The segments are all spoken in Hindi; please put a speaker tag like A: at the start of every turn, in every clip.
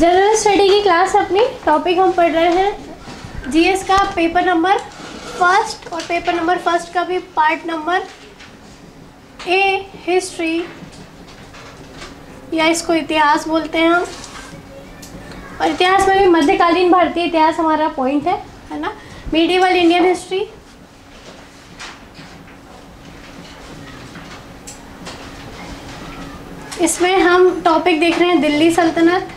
A: जनरल स्टडी की क्लास अपनी टॉपिक हम पढ़ रहे हैं जीएस का पेपर नंबर फर्स्ट और पेपर नंबर फर्स्ट का भी पार्ट नंबर ए हिस्ट्री या इसको इतिहास बोलते हैं हम। और इतिहास में भी मध्यकालीन भारतीय इतिहास हमारा पॉइंट है ना, मीडिएवल इंडियन हिस्ट्री। इसमें हम टॉपिक देख रहे हैं दिल्ली सल्तनत।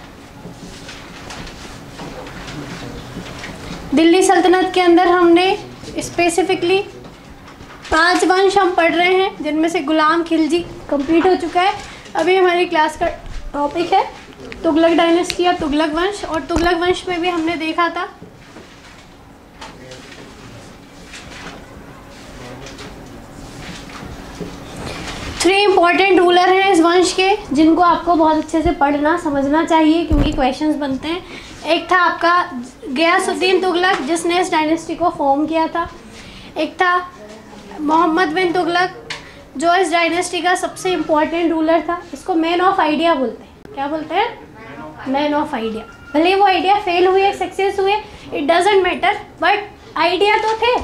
A: दिल्ली सल्तनत के अंदर हमने स्पेसिफिकली 5 वंश हम पढ़ रहे हैं, जिनमें से गुलाम खिलजी कंप्लीट हो चुका है। अभी हमारी क्लास का टॉपिक है तुगलक डायनेस्टी या तुगलक वंश। और तुगलक वंश में भी हमने देखा था थ्री इम्पॉर्टेंट रूलर हैं इस वंश के, जिनको आपको बहुत अच्छे से पढ़ना समझना चाहिए क्योंकि क्वेश्चंस बनते हैं। एक था आपका गयासुद्दीन तुगलक, जिसने इस डायनेस्टी को फॉर्म किया था। एक था मोहम्मद बिन तुगलक, जो इस डायनेस्टी का सबसे इम्पॉर्टेंट रूलर था। इसको मैन ऑफ आइडिया बोलते हैं। क्या बोलते हैं? Man of idea. भले वो आइडिया फेल हुए सक्सेस हुए it doesn't matter, but idea तो थे,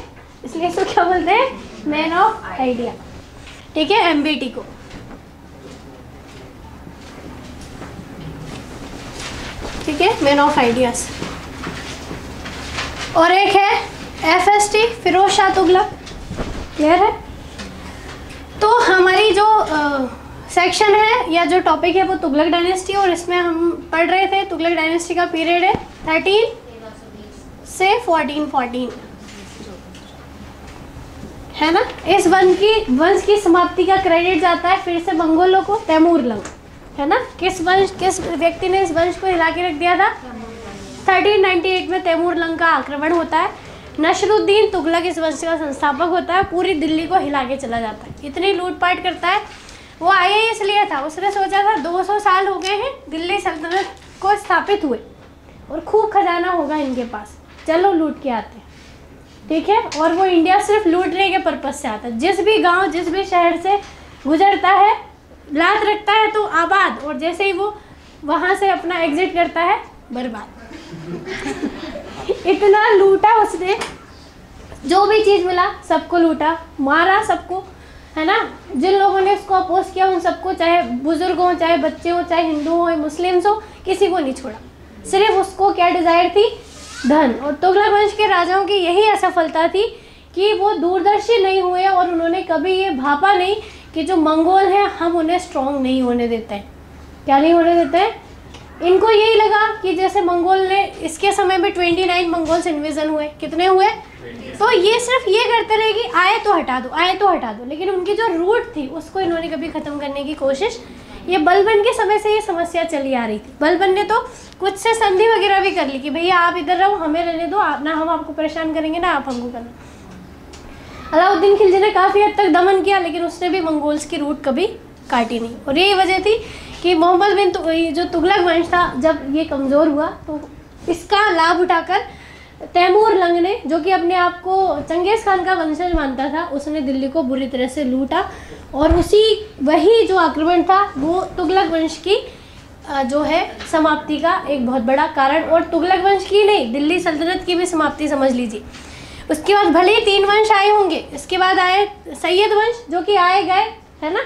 A: इसलिए इसको क्या बोलते हैं? Man of idea. ठीक है, एमबीटी को। ठीक है, मैन ऑफ आइडियाज। और एक है एफएसटी फिरोज शाह तुगलक। क्लियर है? तो हमारी जो सेक्शन है या जो टॉपिक है वो तुगलक डायनेस्टी, और इसमें हम पढ़ रहे थे तुगलक डायनेस्टी का पीरियड है 13 से 1414, है ना। इस वंश की समाप्ति का क्रेडिट जाता है फिर से मंगोलों को, तैमूर लंग, है ना। किस व्यक्ति ने इस वंश को हिला के रख दिया था? 1398 में तैमूर लंग का आक्रमण होता है। नसरुद्दीन तुगलक इस वंश का संस्थापक होता है। पूरी दिल्ली को हिला के चला जाता है, इतनी लूटपाट करता है। वो आया ही इसलिए था, उसने सोचा था 200 साल हो गए हैं दिल्ली सल्तनत को स्थापित हुए और खूब खजाना होगा इनके पास, चलो लूट के आते हैं। ठीक है, और वो इंडिया सिर्फ लूटने के पर्पज से आता है। जिस भी गांव जिस भी शहर से गुजरता है लात रखता है तो आबाद, और जैसे ही वो वहाँ से अपना एग्जिट करता है बर्बाद। इतना लूटा उसने, जो भी चीज़ मिला सबको लूटा, मारा सबको, है ना। जिन लोगों ने उसको अपोज किया उन सबको, चाहे बुजुर्ग हो, चाहे बच्चे हो, चाहे हिंदू हो, मुस्लिम्स हो, किसी को नहीं छोड़ा। सिर्फ उसको क्या डिज़ायर थी? धन। और तुगलक वंश के राजाओं की यही असफलता थी कि वो दूरदर्शी नहीं हुए और उन्होंने कभी ये भापा नहीं कि जो मंगोल हैं हम उन्हें स्ट्रॉन्ग नहीं होने देते हैं। क्या नहीं होने देते हैं? इनको यही लगा कि जैसे मंगोल ने, इसके समय में 29 मंगोल्स इन्वेजन हुए। कितने हुए? तो ये सिर्फ ये करते रहे कि आए तो हटा दो, आए तो हटा दो, लेकिन उनकी जो रूट थी उसको इन्होंने कभी ख़त्म करने की कोशिश, ये बलबन के समय से ये समस्या चली आ रही थी। बलबन ने तो कुछ से संधि वगैरह भी कर ली कि भैया आप इधर रहो, हमें रहने दो, आप ना हम आपको परेशान करेंगे ना आप हमको करना। अलाउद्दीन खिलजी ने काफ़ी हद तक दमन किया, लेकिन उसने भी मंगोल्स की रूट कभी काटी नहीं। और यही वजह थी कि मोहम्मद बिन जो तुगलक वंश था, जब ये कमज़ोर हुआ तो इसका लाभ उठाकर तैमूर लंग ने, जो कि अपने आप को चंगेज़ खान का वंशज मानता था, उसने दिल्ली को बुरी तरह से लूटा। और वही जो आक्रमण था वो तुगलक वंश की जो है समाप्ति का एक बहुत बड़ा कारण, और तुगलक वंश की नहीं, दिल्ली सल्तनत की भी समाप्ति समझ लीजिए। उसके बाद भले ही 3 वंश आए होंगे, इसके बाद आए सैयद वंश, जो कि आए गए, है ना।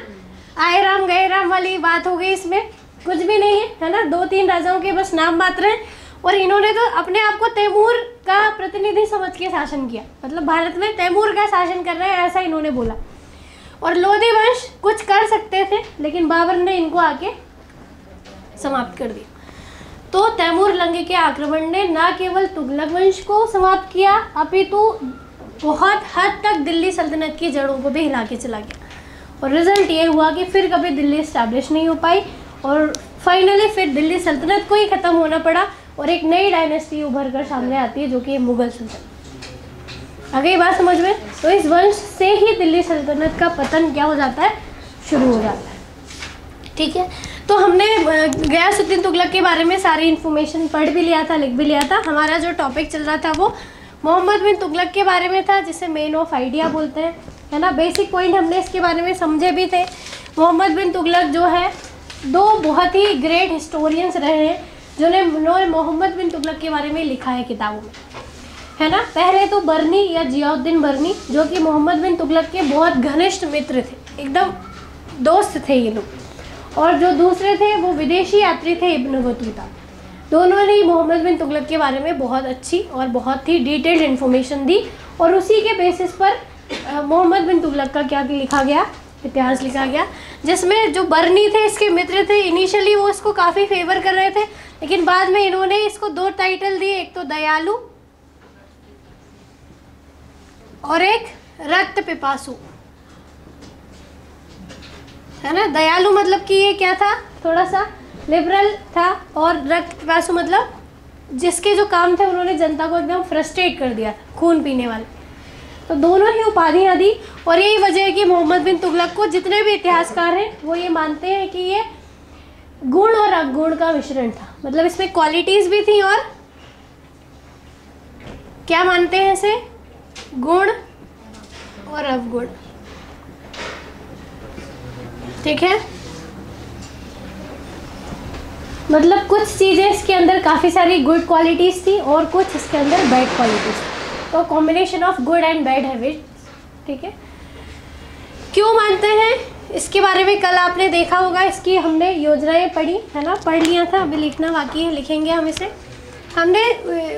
A: आए राम गए राम वाली बात हो गई, इसमें कुछ भी नहीं है ना। 2-3 राजाओं के बस नाम मात्र हैं, और इन्होंने तो अपने आप को तैमूर का प्रतिनिधि समझ के शासन किया, मतलब भारत में तैमूर का शासन कर रहे हैं ऐसा इन्होंने बोला। और लोधी वंश कुछ कर सकते थे, लेकिन बाबर ने इनको आके समाप्त कर दिया। तो तैमूर लंग के आक्रमण ने न केवल तुगलक वंश को समाप्त किया, अपितु बहुत हद तक दिल्ली सल्तनत की जड़ों को भी हिला के चला गया। और रिजल्ट ये हुआ कि फिर कभी दिल्ली इस्टेब्लिश नहीं हो पाई, और फाइनली फिर दिल्ली सल्तनत को ही ख़त्म होना पड़ा, और एक नई डायनेस्टी उभर कर सामने आती है जो कि मुगल सल्तनत। आ गई बात समझ में? तो इस वंश से ही दिल्ली सल्तनत का पतन क्या हो जाता है? शुरू हो जाता है। ठीक है, तो हमने गयासुद्दीन तुगलक के बारे में सारी इन्फॉर्मेशन पढ़ भी लिया था, लिख भी लिया था। हमारा जो टॉपिक चल रहा था वो मोहम्मद बिन तुगलक के बारे में था, जिसे मैन ऑफ आइडिया बोलते हैं, है ना। बेसिक पॉइंट हमने इसके बारे में समझे भी थे। मोहम्मद बिन तुगलक जो है 2 बहुत ही ग्रेट हिस्टोरियंस रहे हैं, जिन्होंने मोहम्मद बिन तुगलक के बारे में लिखा है किताबों में, है ना। पहले तो बर्नी या जियाउद्दीन बर्नी, जो कि मोहम्मद बिन तुगलक के बहुत घनिष्ठ मित्र थे, एकदम दोस्त थे ये लोग। और जो दूसरे थे वो विदेशी यात्री थे, इब्न बतूता। दोनों ने ही मोहम्मद बिन तुगलक के बारे में बहुत अच्छी और बहुत ही डिटेल्ड इन्फॉर्मेशन दी, और उसी के बेसिस पर मोहम्मद बिन तुगलक का क्या लिखा गया, इतिहास लिखा गया। जिसमें जो बर्नी थे, इसके मित्र थे, इनिशियली वो इसको काफ़ी फेवर कर रहे थे, लेकिन बाद में इन्होंने इसको 2 टाइटल दिए, एक तो दयालु और एक रक्त पिपासु, है ना। दयालु मतलब कि ये क्या था, थोड़ा सा लिबरल था, और रक्त पिपासु मतलब जिसके जो काम थे उन्होंने जनता को एकदम फ्रस्ट्रेट कर दिया था, खून पीने वाले। तो दोनों ही उपाधियाँ दी, और यही वजह है कि मोहम्मद बिन तुगलक को जितने भी इतिहासकार हैं वो ये मानते हैं कि ये गुण और अवगुण का मिश्रण था। मतलब इसमें क्वालिटीज़ भी थी, और क्या मानते हैं इसे, गुण और अवगुण, ठीक है। मतलब कुछ चीज़ें इसके अंदर काफ़ी सारी गुड क्वालिटीज़ थी और कुछ इसके अंदर बैड क्वालिटीज़ थी, तो combination of good and bad habits, ठीक है। क्यों मानते हैं इसके बारे में कल आपने देखा होगा, इसकी हमने योजनाएं पढ़ी, है ना, पढ़ लिया था, अभी लिखना बाकी है, लिखेंगे हम इसे। हमने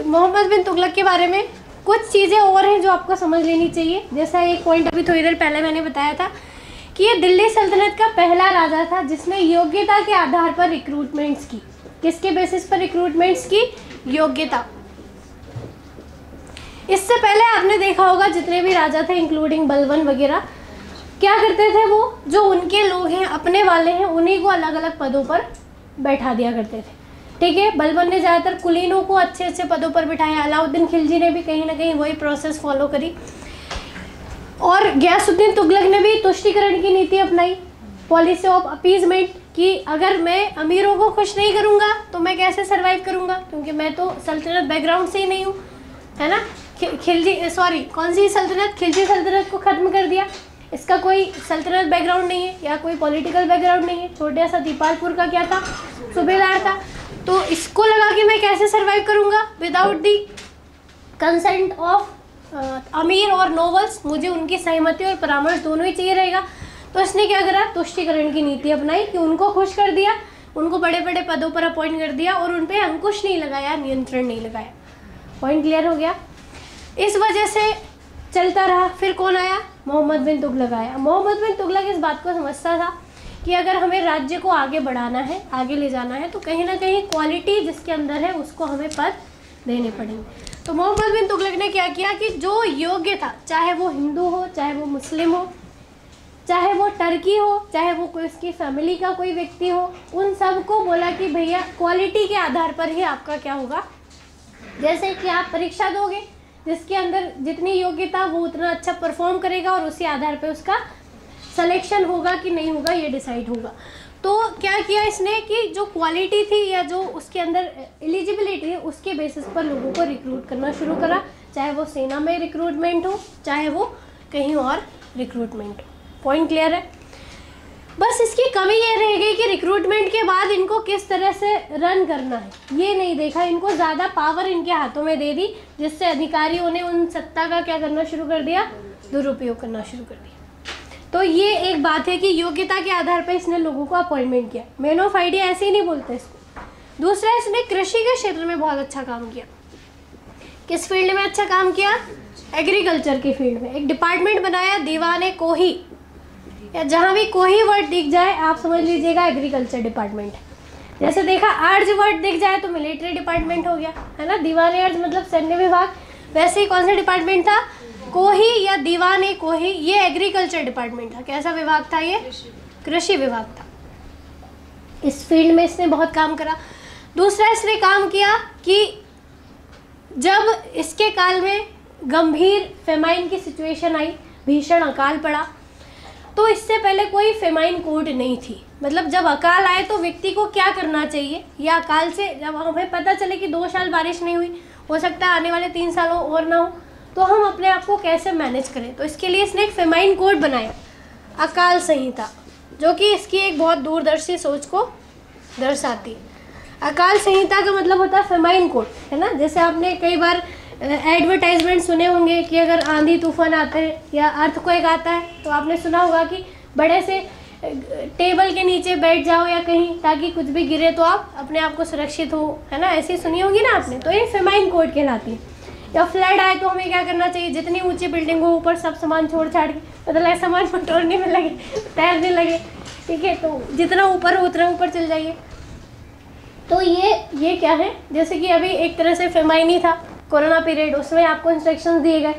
A: मोहम्मद बिन तुगलक के बारे में कुछ चीज़ें और हैं जो आपको समझ लेनी चाहिए। जैसा एक पॉइंट अभी थोड़ी देर पहले मैंने बताया था कि ये दिल्ली सल्तनत का पहला राजा था जिसने योग्यता के आधार पर रिक्रूटमेंट्स की। किसके बेसिस पर रिक्रूटमेंट्स की, योग्यता। इससे पहले आपने देखा होगा जितने भी राजा थे इंक्लूडिंग बलबन वगैरह, क्या करते थे, वो जो उनके लोग हैं, अपने वाले हैं, उन्हीं को अलग अलग पदों पर बैठा दिया करते थे, ठीक है। बलबन ने ज़्यादातर कुलीनों को अच्छे अच्छे पदों पर बिठाया, अलाउद्दीन खिलजी ने भी कहीं ना कहीं वही प्रोसेस फॉलो करी, और गयासुद्दीन तुगलक ने भी तुष्टीकरण की नीति अपनाई, पॉलिसी ऑफ अपीजमेंट, कि अगर मैं अमीरों को खुश नहीं करूँगा तो मैं कैसे सर्वाइव करूँगा, क्योंकि मैं तो सल्तनत बैकग्राउंड से ही नहीं हूँ, है ना। कौन सी सल्तनत, खिलजी सल्तनत को ख़त्म कर दिया, इसका कोई सल्तनत बैकग्राउंड नहीं है या कोई पॉलिटिकल बैकग्राउंड नहीं है, छोटे सा दीपालपुर का क्या था, सूबेदार था। तो इसको लगा कि मैं कैसे सर्वाइव करूँगा विदाउट दी कंसेंट ऑफ अमीर और नोबल्स, मुझे उनकी सहमति और परामर्श दोनों ही चाहिए रहेगा। तो इसने क्या करा, तुष्टीकरण की नीति अपनाई कि उनको खुश कर दिया, उनको बड़े बड़े पदों पर अपॉइंट कर दिया, और उन पर अंकुश नहीं लगाया, नियंत्रण नहीं लगाया। पॉइंट क्लियर हो गया। इस वजह से चलता रहा। फिर कौन आया, मोहम्मद बिन तुगलक आया। मोहम्मद बिन तुगलक इस बात को समझता था कि अगर हमें राज्य को आगे बढ़ाना है, आगे ले जाना है, तो कहीं ना कहीं क्वालिटी जिसके अंदर है उसको हमें पद देने पड़ेंगे। तो मोहम्मद बिन तुगलक ने क्या किया कि जो योग्य था, चाहे वो हिंदू हो, चाहे वो मुस्लिम हो, चाहे वो टर्की हो, चाहे वो कोई उसकी फैमिली का कोई व्यक्ति हो, उन सब को बोला कि भैया क्वालिटी के आधार पर ही आपका क्या होगा, जैसे कि आप परीक्षा दोगे, जिसके अंदर जितनी योग्यता वो उतना अच्छा परफॉर्म करेगा, और उसी आधार पर उसका सिलेक्शन होगा कि नहीं होगा ये डिसाइड होगा। तो क्या किया इसने कि जो क्वालिटी थी या जो उसके अंदर एलिजिबिलिटी है उसके बेसिस पर लोगों को रिक्रूट करना शुरू करा, चाहे वो सेना में रिक्रूटमेंट हो, चाहे वो कहीं और रिक्रूटमेंट हो। पॉइंट क्लियर है। बस इसकी कमी ये रह गई कि रिक्रूटमेंट के बाद इनको किस तरह से रन करना है ये नहीं देखा। इनको ज़्यादा पावर इनके हाथों में दे दी, जिससे अधिकारियों ने उन सत्ता का क्या करना शुरू कर दिया, दुरुपयोग करना शुरू कर दिया। तो ये एक बात है कि योग्यता के आधार पर इसने लोगों को अपॉइंटमेंट किया। मैन ऑफ आइडिया ऐसे ही नहीं बोलते इसको। दूसरा, इसने कृषि के क्षेत्र में बहुत अच्छा काम किया। किस फील्ड में अच्छा काम किया? एग्रीकल्चर की फील्ड में। एक डिपार्टमेंट बनाया, दीवाने कोही, या जहाँ भी कोही वर्ड दिख जाए आप समझ लीजिएगा एग्रीकल्चर डिपार्टमेंट है। जैसे देखा अर्ज वर्ड दिख जाए तो मिलिट्री डिपार्टमेंट हो गया, है ना। दीवाने अर्ज मतलब सैन्य विभाग। वैसे ही कौन सा डिपार्टमेंट था? कोही या दीवाने कोही, ये एग्रीकल्चर डिपार्टमेंट था। कैसा विभाग था ये? कृषि विभाग था। इस फील्ड में इसने बहुत काम करा। दूसरा, इसने काम किया कि जब इसके काल में गंभीर फेमाइन की सिचुएशन आई, भीषण अकाल पड़ा, तो इससे पहले कोई फेमाइन कोड नहीं थी। मतलब जब अकाल आए तो व्यक्ति को क्या करना चाहिए, या अकाल से जब हमें पता चले कि 2 साल बारिश नहीं हुई, हो सकता है आने वाले 3 सालों और ना हो, तो हम अपने आप को कैसे मैनेज करें। तो इसके लिए इसने एक फेमाइन कोड बनाया, अकाल संहिता, जो कि इसकी एक बहुत दूरदर्शी सोच को दर्शाती है। अकाल संहिता का मतलब होता है फेमाइन कोड, है ना। जैसे आपने कई बार एडवर्टाइजमेंट सुने होंगे कि अगर आंधी तूफान आते हैं या अर्थक्वेक आता है तो आपने सुना होगा कि बड़े से टेबल के नीचे बैठ जाओ या कहीं, ताकि कुछ भी गिरे तो आप अपने आप को सुरक्षित हो, है ना। ऐसी सुनी होगी ना आपने, तो ये फेमाइन कोड कहलाती है। या फ्लड आए तो हमें क्या करना चाहिए, जितनी ऊंची बिल्डिंग हो ऊपर सब सामान छोड़ छाड़ के, मतलब सामान बटोरने में लगे, तैरने लगे, ठीक है, तो जितना ऊपर हो उतना ऊपर चल जाइए। तो ये क्या है, जैसे कि अभी एक तरह से फेमाइन ही था कोरोना पीरियड, उसमें आपको इंस्ट्रक्शंस दिए गए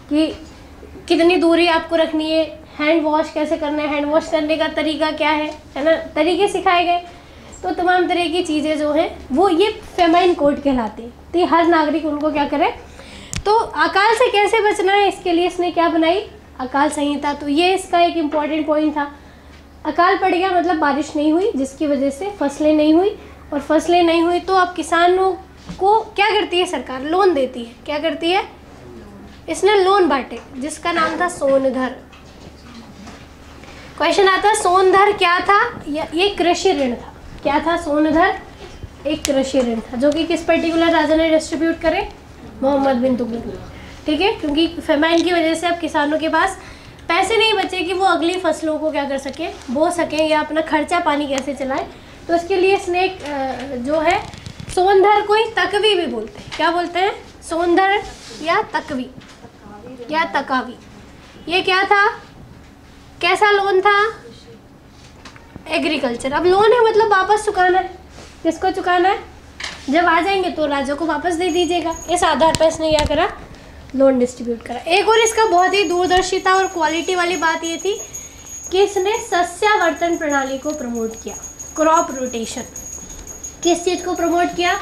A: कि कितनी दूरी आपको रखनी है, हैंड वॉश कैसे करना है, हैंड वॉश करने का तरीका क्या है ना, तरीके सिखाए गए। तो तमाम तरह की चीज़ें जो हैं वो ये फेमाइन कोड कहलाती है। तो हर नागरिक उनको क्या करे। तो अकाल से कैसे बचना है, इसके लिए इसने क्या बनाई, अकाल संहिता। तो ये इसका एक इम्पॉर्टेंट पॉइंट था। अकाल पड़ गया मतलब बारिश नहीं हुई, जिसकी वजह से फसलें नहीं हुई, और फसलें नहीं हुई तो अब किसानों को क्या करती है सरकार, लोन देती है। क्या करती है, इसने लोन बांटे, जिसका नाम था सोनधर। क्वेश्चन आता है सोनधर क्या था, ये कृषि ऋण था। क्या था सोनधर, एक कृषि ऋण था, जो कि किस पर्टिकुलर राजा ने डिस्ट्रीब्यूट करे, मोहम्मद बिन तुगलक, ठीक है। क्योंकि फेमाइन की वजह से अब किसानों के पास पैसे नहीं बचे कि वो अगली फसलों को क्या कर सके, बो सकें, या अपना खर्चा पानी कैसे चलाएं। तो इसके लिए इसने जो है सोनधर को ही तकवी भी बोलते हैं। क्या बोलते हैं, सोनधर या तकवी या तकावी। ये क्या था, कैसा लोन था, एग्रीकल्चर। अब लोन है मतलब वापस चुकाना है, किसको चुकाना है, जब आ जाएंगे तो राजा को वापस दे दीजिएगा। इस आधार पर इसने क्या करा, लोन डिस्ट्रीब्यूट करा। एक और इसका बहुत ही दूरदर्शिता और क्वालिटी वाली बात ये थी कि इसने सस्यावर्तन प्रणाली को प्रमोट किया, क्रॉप रोटेशन। किस चीज़ को प्रमोट किया,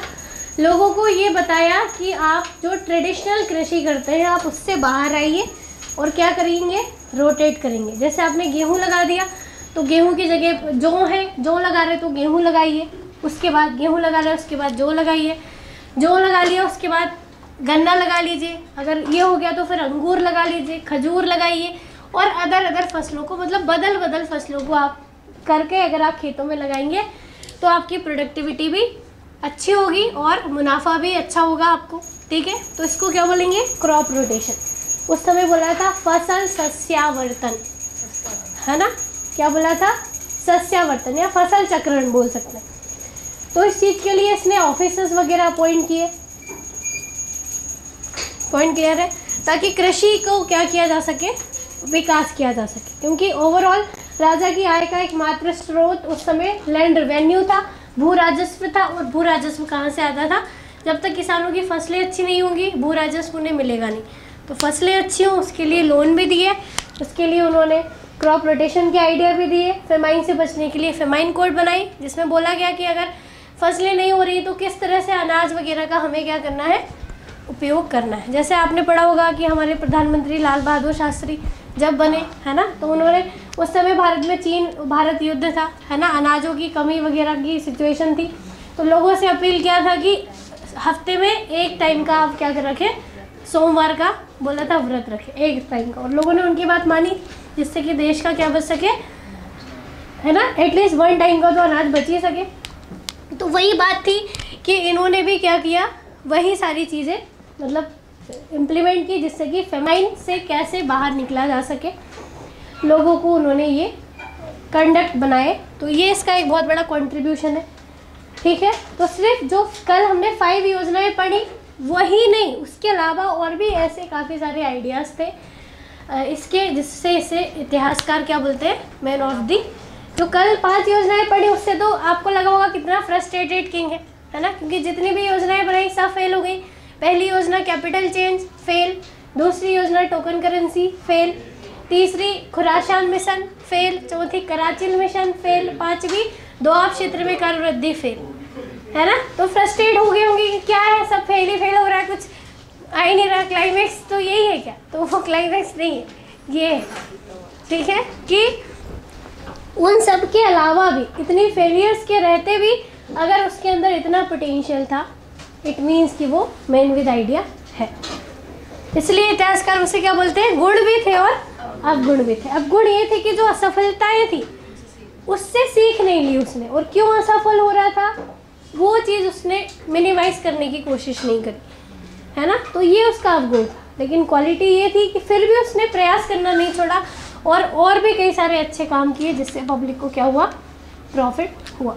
A: लोगों को ये बताया कि आप जो ट्रेडिशनल कृषि करते हैं आप उससे बाहर आइए और क्या करेंगे, रोटेट करेंगे। जैसे आपने गेहूँ लगा दिया तो गेहूँ की जगह जौ है, जौ लगा रहे तो गेहूँ लगाइए, उसके बाद गेहूँ लगा रहे उसके बाद जौ लगाइए, जौ लगा लिया उसके बाद गन्ना लगा लीजिए, अगर ये हो गया तो फिर अंगूर लगा लीजिए, खजूर लगाइए, और अदर फसलों को, मतलब बदल फसलों को आप करके अगर आप खेतों में लगाएंगे तो आपकी प्रोडक्टिविटी भी अच्छी होगी और मुनाफा भी अच्छा होगा आपको, ठीक है। तो इसको क्या बोलेंगे, क्रॉप रोटेशन। उस समय बोला था फसल सस्यावर्तन, है ना, क्या बोला था, सस्यावर्तन या फसल चक्रण बोल सकते हैं। तो इस चीज़ के लिए इसने ऑफिसर्स वगैरह अपॉइंट किए। पॉइंट क्लियर है, ताकि कृषि को क्या किया जा सके, विकास किया जा सके। क्योंकि ओवरऑल राजा की आय का एकमात्र स्रोत उस समय लैंड रेवेन्यू था, भू राजस्व था। और भू राजस्व कहाँ से आता था, जब तक किसानों की फसलें अच्छी नहीं होंगी भू राजस्व उन्हें मिलेगा नहीं। तो फसलें अच्छी हों उसके लिए लोन भी दिए, उसके लिए उन्होंने क्रॉप रोटेशन के आइडिया भी दिए। फेमाइन से बचने के लिए फेमाइन कोड बनाई, जिसमें बोला गया कि अगर फसलें नहीं हो रही तो किस तरह से अनाज वगैरह का हमें क्या करना है, उपयोग करना है। जैसे आपने पढ़ा होगा कि हमारे प्रधानमंत्री लाल बहादुर शास्त्री जब बने, है ना, तो उन्होंने उस समय भारत में चीन भारत युद्ध था, है ना, अनाजों की कमी वगैरह की सिचुएशन थी। तो लोगों से अपील किया था कि हफ्ते में एक टाइम का आप क्या कर रखें, सोमवार का बोला था व्रत रखें, एक टाइम का। और लोगों ने उनकी बात मानी, जिससे कि देश का क्या बच सके, है ना, एटलीस्ट वन टाइम का तो अनाज बच ही सके। तो वही बात थी कि इन्होंने भी क्या किया, वही सारी चीज़ें मतलब इम्प्लीमेंट की, जिससे कि फेमाइन से कैसे बाहर निकला जा सके, लोगों को उन्होंने ये कंडक्ट बनाए। तो ये इसका एक बहुत बड़ा कंट्रीब्यूशन है, ठीक है। तो सिर्फ जो कल हमने 5 योजनाएं पढ़ी वही नहीं, उसके अलावा और भी ऐसे काफ़ी सारे आइडियाज़ थे इसके, जिससे इसे इतिहासकार क्या बोलते हैं, मैन ऑफ दी। जो कल 5 योजनाएं पढ़ी उससे तो आपको लगा होगा कितना फ्रस्ट्रेटेड किंग है ना, क्योंकि जितनी भी योजनाएं बनाई सब फेल हो गई। पहली योजना कैपिटल चेंज, फेल। दूसरी योजना टोकन करेंसी, फेल। तीसरी खुरासान मिशन, फेल। चौथी कराचिल मिशन, फेल। 5वीं दोआब क्षेत्र में कर वृद्धि, फेल, है ना। तो फ्रस्ट्रेट हो गए होंगे कि क्या है, सब फेल ही फेल हो रहा है, कुछ आ ही नहीं रहा, क्लाइमेक्स तो यही है क्या, तो वो क्लाइमेक्स नहीं है, ये है, ठीक है। कि उन सब के अलावा भी इतनी फेलियर्स के रहते भी अगर उसके अंदर इतना पोटेंशियल था, इट मीन्स कि वो मैन विद आइडिया है। इसलिए इतिहासकार उसे क्या बोलते हैं, गुण भी थे और अवगुण भी थे। अब गुण ये थे कि जो असफलताएं थी उससे सीख नहीं ली उसने, और क्यों असफल हो रहा था, वो चीज़ उसने मिनिमाइज करने की कोशिश नहीं करी, है ना। तो ये उसका अवगुण था, लेकिन क्वालिटी ये थी कि फिर भी उसने प्रयास करना नहीं छोड़ा और भी कई सारे अच्छे काम किए जिससे पब्लिक को क्या हुआ, प्रॉफिट हुआ।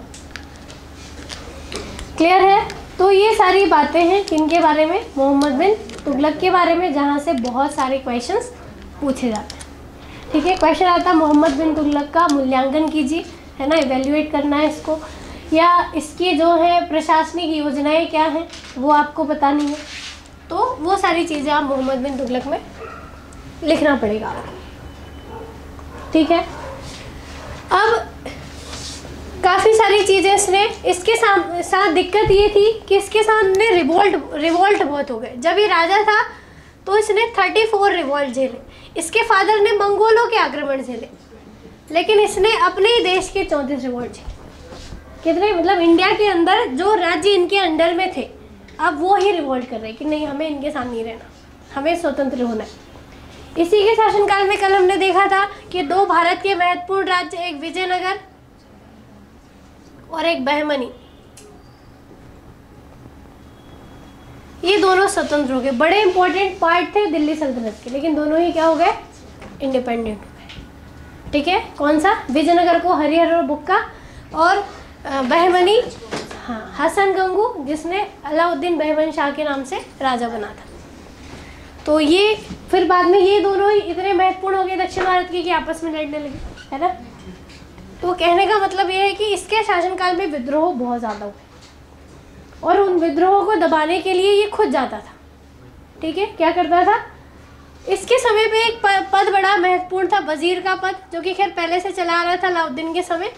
A: क्लियर है। तो ये सारी बातें हैं किनके बारे में, मोहम्मद बिन तुगलक के बारे में, जहाँ से बहुत सारे क्वेश्चंस पूछे जाते हैं। ठीक है, क्वेश्चन आता मोहम्मद बिन तुगलक का मूल्यांकन कीजिए, है ना, इवेल्युएट करना है इसको, या इसकी जो है प्रशासनिक योजनाएं क्या हैं वो आपको बतानी है। तो वो सारी चीज़ें आप मोहम्मद बिन तुगलक में लिखना पड़ेगा आपको। ठीक है। अब काफ़ी सारी चीज़ें इसने, इसके साथ दिक्कत ये थी कि इसके सामने रिवोल्ट बहुत हो गए। जब ये राजा था तो इसने 34 रिवोल्ट झेले, इसके फादर ने मंगोलों के आक्रमण झेले, लेकिन इसने अपने ही देश के 34 रिवोल्ट झेले। कितने, मतलब इंडिया के अंदर जो राज्य इनके अंडर में थे अब वो ही रिवोल्ट कर रहे कि नहीं, हमें इनके साथ नहीं रहना, हमें स्वतंत्र होना है। इसी के शासनकाल में कल हमने देखा था कि 2 भारत के महत्वपूर्ण राज्य, एक विजयनगर और एक बहमनी, ये दोनों स्वतंत्र हो गए। बड़े इंपॉर्टेंट पार्ट थे दिल्ली सल्तनत के, लेकिन दोनों ही क्या हो गए, इंडिपेंडेंट हो गए। ठीक है, कौन सा, विजयनगर को हरिहर और बुक्का, और बहमनी, हाँ, हसन गंगू, जिसने अलाउद्दीन बहमन शाह के नाम से राजा बना था। तो ये फिर बाद में ये दोनों ही इतने महत्वपूर्ण हो गए दक्षिण भारत के कि आपस में लड़ने लगे, है ना। तो कहने का मतलब ये है कि इसके शासनकाल में विद्रोह बहुत ज़्यादा हुए और उन विद्रोहों को दबाने के लिए ये खुद जाता था। ठीक है, क्या करता था, इसके समय पे एक पद बड़ा महत्वपूर्ण था, वजीर का पद, जो कि खैर पहले से चला आ रहा था अलाउद्दीन के समय।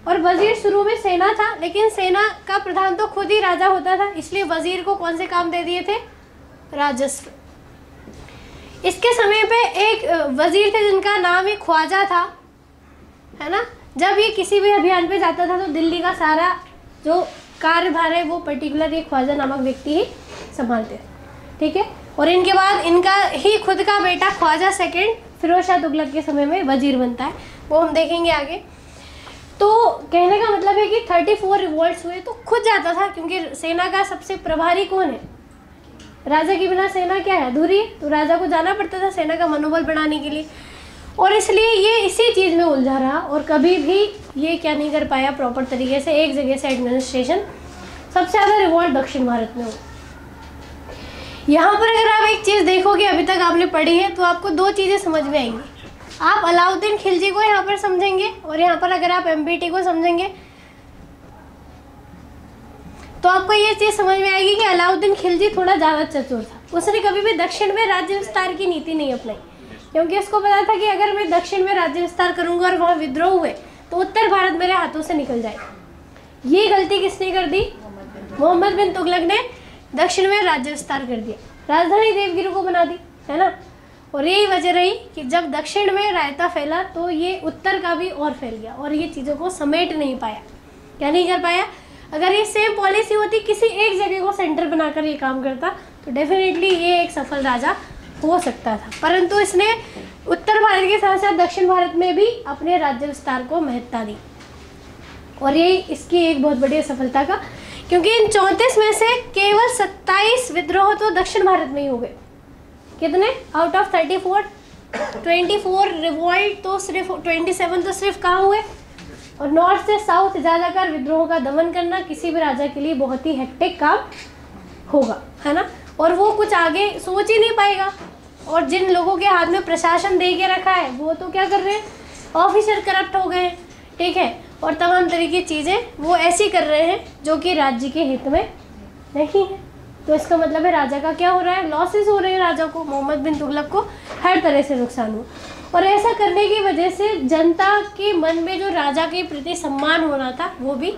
A: और वजीर शुरू में सेना था, लेकिन सेना का प्रधान तो खुद ही राजा होता था, इसलिए वजीर को कौन से काम दे दिए थे, राजस्व। इसके समय पे एक वजीर थे जिनका नाम ही ख्वाजा था, है ना। जब ये किसी भी अभियान पे जाता था तो दिल्ली का सारा जो कार्यभार है वो पर्टिकुलर एक ख्वाजा नामक व्यक्ति ही संभालते थे। ठीक है, और इनके बाद इनका ही खुद का बेटा ख्वाजा सेकंड फिरोज शाह तुगलक के समय में वजीर बनता है, वो हम देखेंगे आगे। तो कहने का मतलब है कि 34 रिवोल्ट्स हुए तो खुद जाता था, क्योंकि सेना का सबसे प्रभारी कौन है, राजा के बिना सेना क्या है, अधूरी है। तो राजा को जाना पड़ता था सेना का मनोबल बढ़ाने के लिए, और इसलिए ये इसी चीज़ में उलझा रहा और कभी भी ये क्या नहीं कर पाया प्रॉपर तरीके से एक जगह से एडमिनिस्ट्रेशन। सबसे ज़्यादा रिवोल्ट दक्षिण भारत में हो। यहाँ पर अगर आप एक चीज़ देखोगे, अभी तक आपने पढ़ी है, तो आपको 2 चीज़ें समझ में आएंगी। आप अलाउद्दीन खिलजी को यहाँ पर समझेंगे, और यहाँ पर अगर आप एमबीटी को समझेंगे तो आपको ये चीज़ समझ में आएगी कि अलाउद्दीन खिलजी थोड़ा ज़्यादा चतुर था। उसने कभी भी दक्षिण में राज्य विस्तार की नीति नहीं अपनाई, क्योंकि उसको पता था कि अगर मैं दक्षिण में राज्य विस्तार करूंगा और वहाँ विद्रोह हुए तो उत्तर भारत मेरे हाथों से निकल जाएगा। ये गलती किसने कर दी, मोहम्मद बिन तुगलक ने दक्षिण में राज्य विस्तार कर दिया, राजधानी देवगिरी को बना दी, है ना। और यही वजह रही कि जब दक्षिण में रायता फैला तो ये उत्तर का भी और फैल गया और ये चीज़ों को समेट नहीं पाया। क्या नहीं कर पाया, अगर ये सेम पॉलिसी होती, किसी एक जगह को सेंटर बनाकर ये काम करता, तो डेफिनेटली ये एक सफल राजा हो सकता था। परंतु इसने उत्तर भारत के साथ साथ दक्षिण भारत में भी अपने राज्य विस्तार को महत्ता दी, और ये इसकी एक बहुत बड़ी सफलता का, क्योंकि इन 34 में से केवल 27 विद्रोह तो दक्षिण भारत में ही हो गए। कितने, आउट ऑफ 34, 24 रिवोल्ट तो सिर्फ 27 तो सिर्फ कहाँ हुए, और नॉर्थ से साउथ जाकर विद्रोहों का दमन करना किसी भी राजा के लिए बहुत ही हेक्टिक काम होगा, है ना। और वो कुछ आगे सोच ही नहीं पाएगा, और जिन लोगों के हाथ में प्रशासन दे के रखा है वो तो क्या कर रहे हैं, ऑफिसर करप्ट हो गए हैं, ठीक है, और तमाम तरीके की चीज़ें वो ऐसी कर रहे हैं जो कि राज्य के हित में नहीं है। तो इसका मतलब है राजा का क्या हो रहा है, लॉसेस हो रहे हैं राजा को, मोहम्मद बिन तुगलक को हर तरह से नुकसान हुआ। और ऐसा करने की वजह से जनता के मन में जो राजा के प्रति सम्मान होना था वो भी,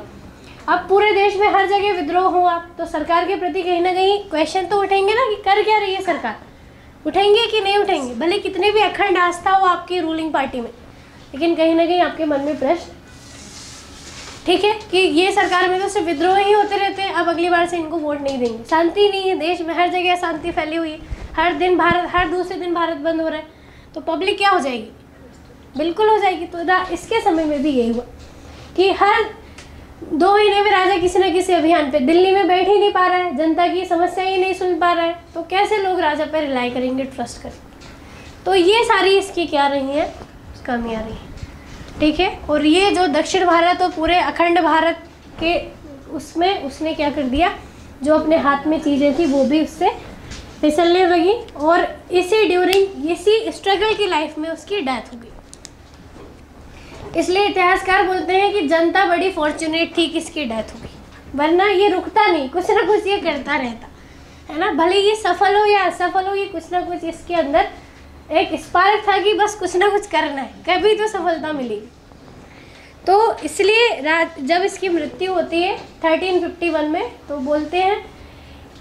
A: अब पूरे देश में हर जगह विद्रोह हो आप, तो सरकार के प्रति कहीं ना कहीं क्वेश्चन तो उठेंगे ना कि कर क्या रही है सरकार, उठेंगे कि नहीं उठेंगे, भले कितने भी अखंड आस्था हो आपकी रूलिंग पार्टी में, लेकिन कहीं ना कहीं आपके मन में प्रश्न, ठीक है, कि ये सरकार में तो सिर्फ विद्रोह ही होते रहते हैं, अब अगली बार से इनको वोट नहीं देंगे। शांति नहीं है देश में, हर जगह अशांति फैली हुई है, हर दिन भारत, हर दूसरे दिन भारत बंद हो रहा है, तो पब्लिक क्या हो जाएगी, बिल्कुल हो जाएगी। तो इसके समय में भी यही हुआ कि हर 2 महीने में राजा किसी न किसी अभियान पे दिल्ली में बैठ ही नहीं पा रहा है, जनता की समस्या ही नहीं सुन पा रहा है, तो कैसे लोग राजा पर रिलाई करेंगे, ट्रस्ट करेंगे। तो ये सारी इसकी क्या रही हैं, कमियाँ रही हैं, ठीक है। और ये जो दक्षिण भारत और पूरे अखंड भारत के उसमें उसने क्या कर दिया, जो अपने हाथ में चीज़ें थी वो भी उससे फिसलने लगी, और इसी स्ट्रगल की लाइफ में उसकी डेथ हो गई। इसलिए इतिहासकार बोलते हैं कि जनता बड़ी फॉर्चुनेट थी कि इसकी डेथ हो गई, वरना ये रुकता नहीं, कुछ ना कुछ ये करता रहता है ना। भले ये सफल हो या असफल हो, ये कुछ ना कुछ इसके अंदर एक स्पार्क था कि बस कुछ ना कुछ करना है, कभी तो सफलता मिलेगी। तो इसलिए जब इसकी मृत्यु होती है 1351 में, तो बोलते हैं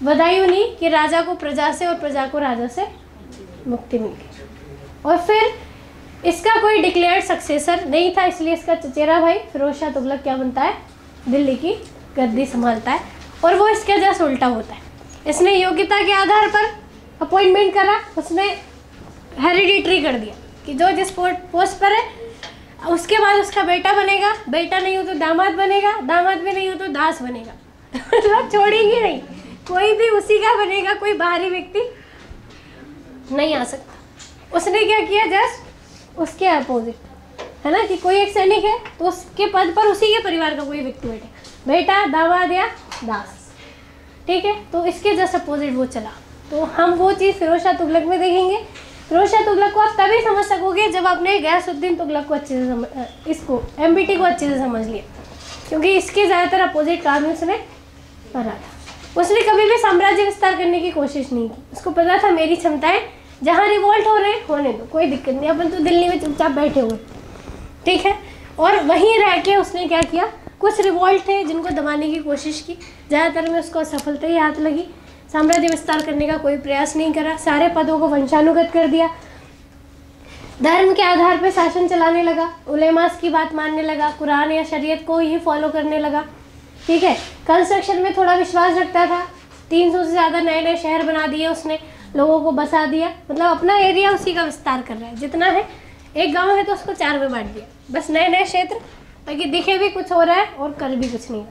A: बदायूनी कि राजा को प्रजा से और प्रजा को राजा से मुक्ति मिल गई। और फिर इसका कोई डिक्लेयर्ड सक्सेसर नहीं था, इसलिए इसका चचेरा भाई फिरोज शाह तुगलक क्या बनता है, दिल्ली की गद्दी संभालता है। और वो इसके जैसा उल्टा होता है, इसने योग्यता के आधार पर अपॉइंटमेंट करा, उसने हेरिडिटरी कर दिया कि जो जिस पोस्ट पर है उसके बाद उसका बेटा बनेगा, बेटा नहीं हो तो दामाद बनेगा, दामाद भी नहीं हो तो दास बनेगा। मतलब छोड़ेंगे नहीं, कोई भी उसी का बनेगा, कोई बाहरी व्यक्ति नहीं आ सकता। उसने क्या किया, जस्ट उसके अपोजिट, है ना, कि कोई एक सैनिक है तो उसके पद पर उसी के परिवार का कोई व्यक्ति बैठे, बेटा, दामाद या दास, ठीक है। तो इसके जस्ट अपोजिट वो चला। तो हम वो चीज़ फिरोज शाह तुगलक में देखेंगे। फिरोज शाह तुगलक को आप तभी समझ सकोगे जब आपने गयासुद्दीन तुगलक को अच्छे से इसको MBT को अच्छे से समझ लिया, क्योंकि इसके ज़्यादातर अपोजिट काम उसने करा था। उसने कभी भी साम्राज्य विस्तार करने की कोशिश नहीं की, उसको पता था मेरी क्षमताएं जहाँ रिवोल्ट हो रहे हैं होने दो, कोई दिक्कत नहीं, अपन तो दिल्ली में चुपचाप बैठे हुए, ठीक है। और वहीं रह के उसने क्या किया, कुछ रिवोल्ट थे जिनको दबाने की कोशिश की, ज़्यादातर में उसको असफलता ही हाथ लगी। साम्राज्य विस्तार करने का कोई प्रयास नहीं करा, सारे पदों को वंशानुगत कर दिया, धर्म के आधार पर शासन चलाने लगा, उलेमास की बात मानने लगा, कुरान या शरीयत को ही फॉलो करने लगा, ठीक है। कंस्ट्रक्शन में थोड़ा विश्वास रखता था, 300 से ज़्यादा नए नए शहर बना दिए उसने, लोगों को बसा दिया, मतलब अपना एरिया उसी का विस्तार कर रहा है। जितना है, एक गांव है तो उसको 4 में बांट दिया, बस नए नए क्षेत्र, ताकि दिखे भी कुछ हो रहा है और कर भी कुछ नहीं,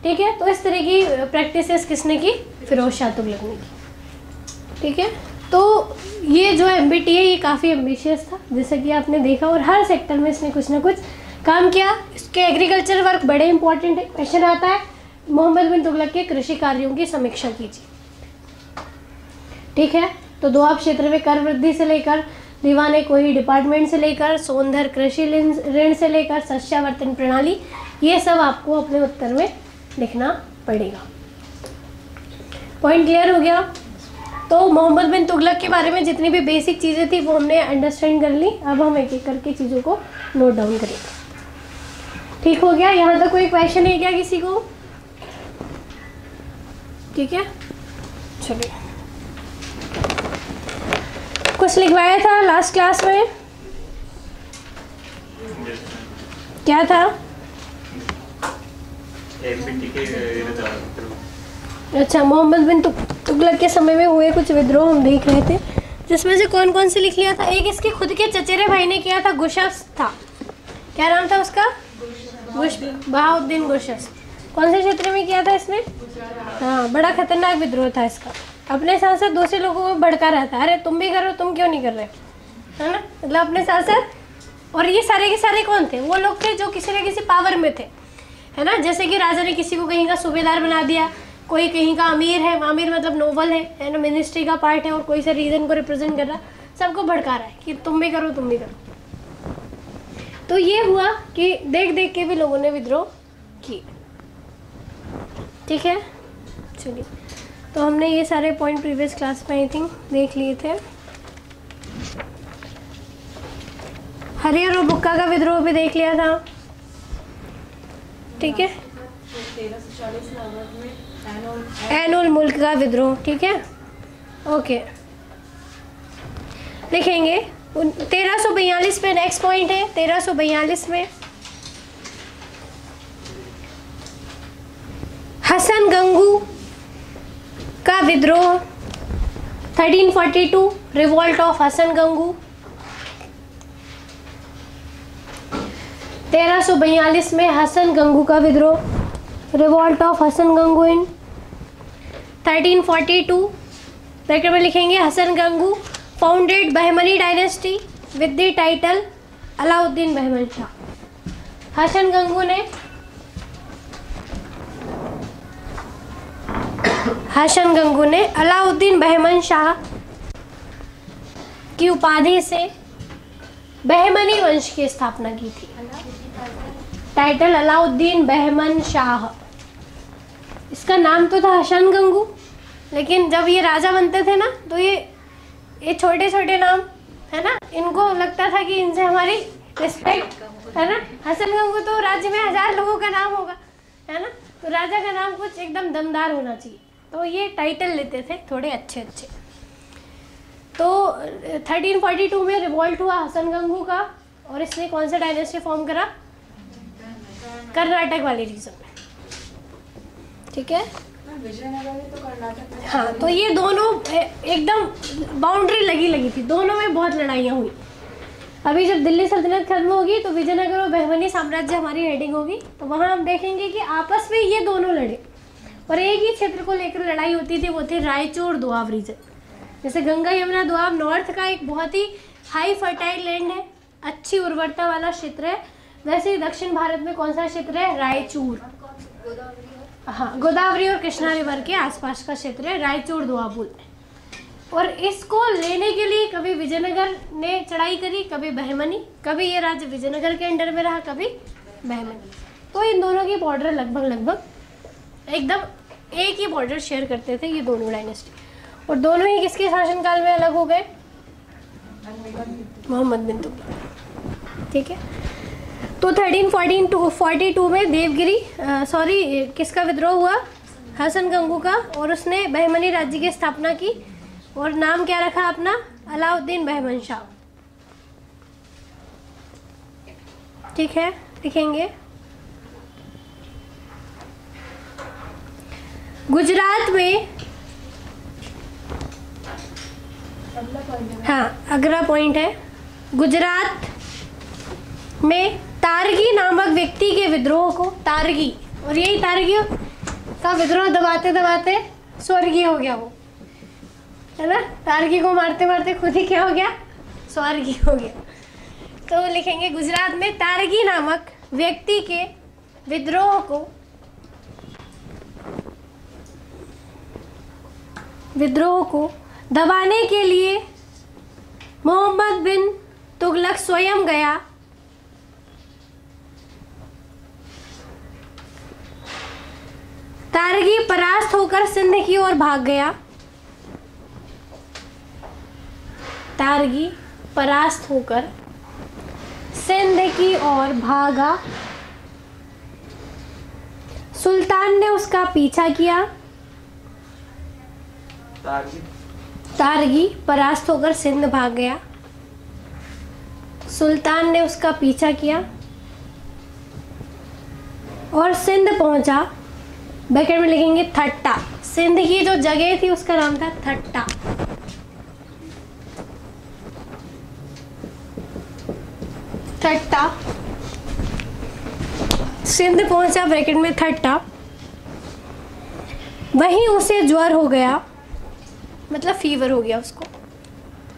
A: ठीक है। तो इस तरह की प्रैक्टिसेस किसने की, फिरोज शाह तुगलक ने की, ठीक है। तो ये जो MBT है ये काफ़ी एम्बिशियस था, जैसा कि आपने देखा, और हर सेक्टर में इसने कुछ ना कुछ काम किया। इसके एग्रीकल्चर वर्क बड़े इंपॉर्टेंट है, क्वेश्चन आता है, मोहम्मद बिन तुगलक के कृषि कार्यों की समीक्षा कीजिए, ठीक है। तो दोआब क्षेत्र में कर वृद्धि से लेकर दीवाने कोई डिपार्टमेंट से लेकर सोनधर कृषि ऋण से लेकर शस्यावर्तन प्रणाली, ये सब आपको अपने उत्तर में लिखना पड़ेगा। पॉइंट क्लियर हो गया। तो मोहम्मद बिन तुगलक के बारे में जितनी भी बेसिक चीज़ें थी वो हमने अंडरस्टैंड कर ली। अब हम एक एक करके चीज़ों को नोट डाउन करेंगे, ठीक हो गया। यहाँ तक कोई क्वेश्चन है क्या किसी को, ठीक है। चलिए, कुछ लिखवाया था लास्ट क्लास में, क्या था? अच्छा, मोहम्मद बिन तुगलक के समय में हुए कुछ विद्रोह हम देख रहे थे, जिसमें से कौन कौन से लिख लिया था। एक इसके खुद के चचेरे भाई ने किया था, गुशस था, क्या नाम था उसका, बहाउद्दीन गुशस। कौन से क्षेत्र में किया था इसने? हाँ, बड़ा खतरनाक विद्रोह था इसका, अपने साथ साथ दूसरे लोगों को भड़का रहा था, अरे तुम भी करो, तुम क्यों नहीं कर रहे, है ना, मतलब अपने साथ साथ। और ये सारे के सारे कौन थे? वो लोग थे जो किसी न किसी पावर में थे, है ना। जैसे कि राजा ने किसी को कहीं का सूबेदार बना दिया, कोई कहीं का अमीर है, अमीर मतलब नोबल है ना, मिनिस्ट्री का पार्ट है और कोई से रीजन को रिप्रेजेंट कर रहा, सबको भड़का रहा है कि तुम भी करो, तुम भी करो। तो ये हुआ कि देख देख के भी लोगों ने विद्रोह किए, ठीक है। चलिए, तो हमने ये सारे पॉइंट प्रीवियस क्लास में आई थिंक देख लिए थे। हरियर और बुक्का का विद्रोह भी देख लिया था, ठीक है। 1340 में ऐन-उल मुल्क का विद्रोह, ठीक है, ओके, लिखेंगे। 1342 पे नेक्स्ट पॉइंट है, 1342 में हसन गंगू का विद्रोह, 1342 रिवॉल्ट ऑफ हसन गंगू। 1342 में हसन गंगू का विद्रोह, revolt of Hasan Gangu in 1342, bracket में लिखेंगे Hasan Gangu founded Bahmani dynasty with the title Alauddin Bahman Shah. Hasan Gangu ने अलाउद्दीन बहमन शाह की उपाधि से बहमनी वंश की स्थापना की थी। टाइटल अलाउद्दीन बहमन शाह, इसका नाम तो था हसन गंगू, लेकिन जब ये राजा बनते थे ना तो ये छोटे छोटे नाम है ना, इनको लगता था कि इनसे हमारी रिस्पेक्ट है ना। हसन गंगू तो राज्य में 1000 लोगों का नाम होगा है ना, तो राजा का नाम कुछ एकदम दमदार होना चाहिए, तो ये टाइटल लेते थे थोड़े अच्छे अच्छे। तो 1342 में रिवॉल्ट हुआ हसन गंगू का, और इसने कौन सा डायनेस्टी फॉर्म करा? कर्नाटक वाले रीजन में, ठीक है। हाँ, तो ये दोनों एकदम बाउंड्री लगी थी, दोनों में बहुत लड़ाइयाँ हुई। अभी जब दिल्ली सल्तनत खत्म होगी तो विजयनगर और बहमनी साम्राज्य हमारी हेडिंग होगी, तो वहाँ हम देखेंगे कि आपस में ये दोनों लड़े, और एक ही क्षेत्र को लेकर लड़ाई होती थी, वो थी रायचूर दोआब रीजन। जैसे गंगा यमुना दोआब नॉर्थ का एक बहुत ही हाई फर्टाइल लैंड है, अच्छी उर्वरता वाला क्षेत्र है, वैसे ही दक्षिण भारत में कौन सा क्षेत्र है? रायचूर। हाँ, गोदावरी और कृष्णा रिवर के आसपास का क्षेत्र है रायचूर दोआब। और इसको लेने के लिए कभी विजयनगर ने चढ़ाई करी, कभी बहमनी, कभी ये राज्य विजयनगर के अंडर में रहा, कभी बहमनी। तो इन दोनों की बॉर्डर लगभग एकदम एक ही बॉर्डर शेयर करते थे ये दोनों डायनेस्टी, और दोनों ही किसके शासनकाल में अलग हो गए? मोहम्मद बिन तुगलक, ठीक है। तो 1342 में देवगिरी किसका विद्रोह हुआ? हसन गंगू का, और उसने बहमनी राज्य की स्थापना की, और नाम क्या रखा अपना? अलाउद्दीन बहमन शाह, ठीक है, लिखेंगे। गुजरात में, हाँ अगला पॉइंट है, गुजरात में तारगी नामक व्यक्ति के विद्रोह को, तारगी, और यही तारगी का विद्रोह दबाते दबाते स्वर्गीय हो गया वो, है ना। तारगी को मारते मारते खुद ही क्या हो गया? स्वर्गीय हो गया। तो लिखेंगे गुजरात में तारगी नामक व्यक्ति के विद्रोह को दबाने के लिए मोहम्मद बिन तुगलक स्वयं गया। तारगी परास्त होकर सिंध की ओर भाग गया। तारगी परास्त होकर सिंध की ओर भागा। सुल्तान ने उसका पीछा किया। तारगी परास्त होकर सिंध भाग गया, सुल्तान ने उसका पीछा किया और सिंध पहुंचा। ब्रैकेट में लिखेंगे थट्टा। सिंध की जो जगह थी उसका नाम था थट्टा। थट्टा सिंध पहुंचा, ब्रैकेट में थट्टा। वहीं उसे ज्वर हो गया, मतलब फीवर हो गया उसको,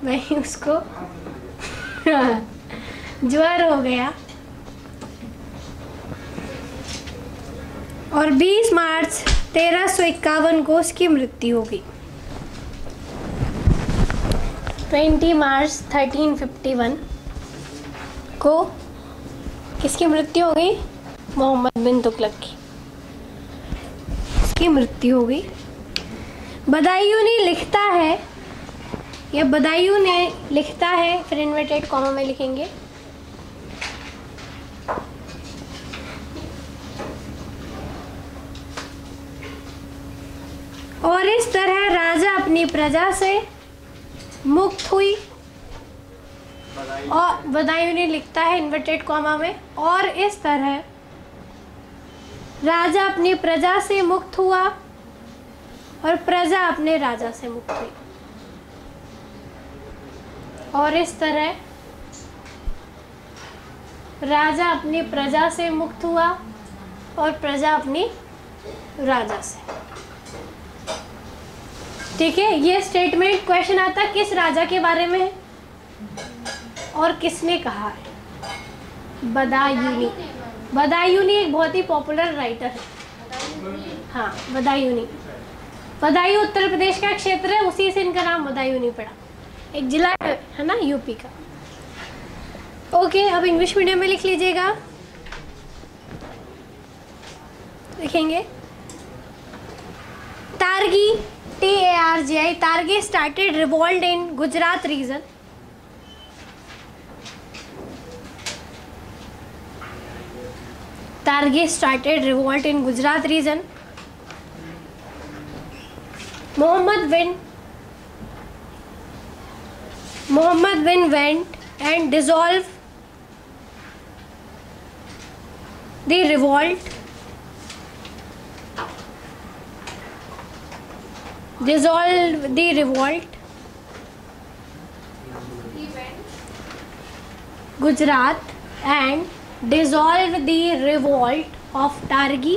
A: वहीं उसको ज्वर हो गया और 20 मार्च 1351 को उसकी मृत्यु हो गई। 20 मार्च 1351 को किसकी मृत्यु हो गई? मोहम्मद बिन तुगलक की, इसकी मृत्यु हो गई। बदायूनी लिखता है, या बदायूं ने लिखता है, फिर इन्वर्टेड कॉमा में लिखेंगे। और इस तरह राजा अपनी प्रजा से मुक्त हुई। और बदायूं ने लिखता है इन्वर्टेड कॉमा में, और इस तरह राजा अपनी प्रजा से मुक्त हुआ और प्रजा अपने राजा से मुक्त हुई। और इस तरह राजा अपनी प्रजा से मुक्त हुआ और प्रजा अपनी राजा से। ठीक है, ये स्टेटमेंट क्वेश्चन आता है किस राजा के बारे में है और किसने कहा है? बदायूनी। बदायूनी एक बहुत ही पॉपुलर राइटर है। हाँ, बदायूनी। बदायूं उत्तर प्रदेश का क्षेत्र है, उसी से इनका नाम बदायूनी पड़ा। एक जिला है ना यूपी का। ओके, अब इंग्लिश मीडियम में लिख लीजिएगा। लिखेंगे Targi, TARGI, Targi started revolt in Gujarat region. Targi started revolt in Gujarat region. Muhammad Bin went and dissolved the revolt. Dissolved the revolt. Gujarat and dissolved the revolt of Targi.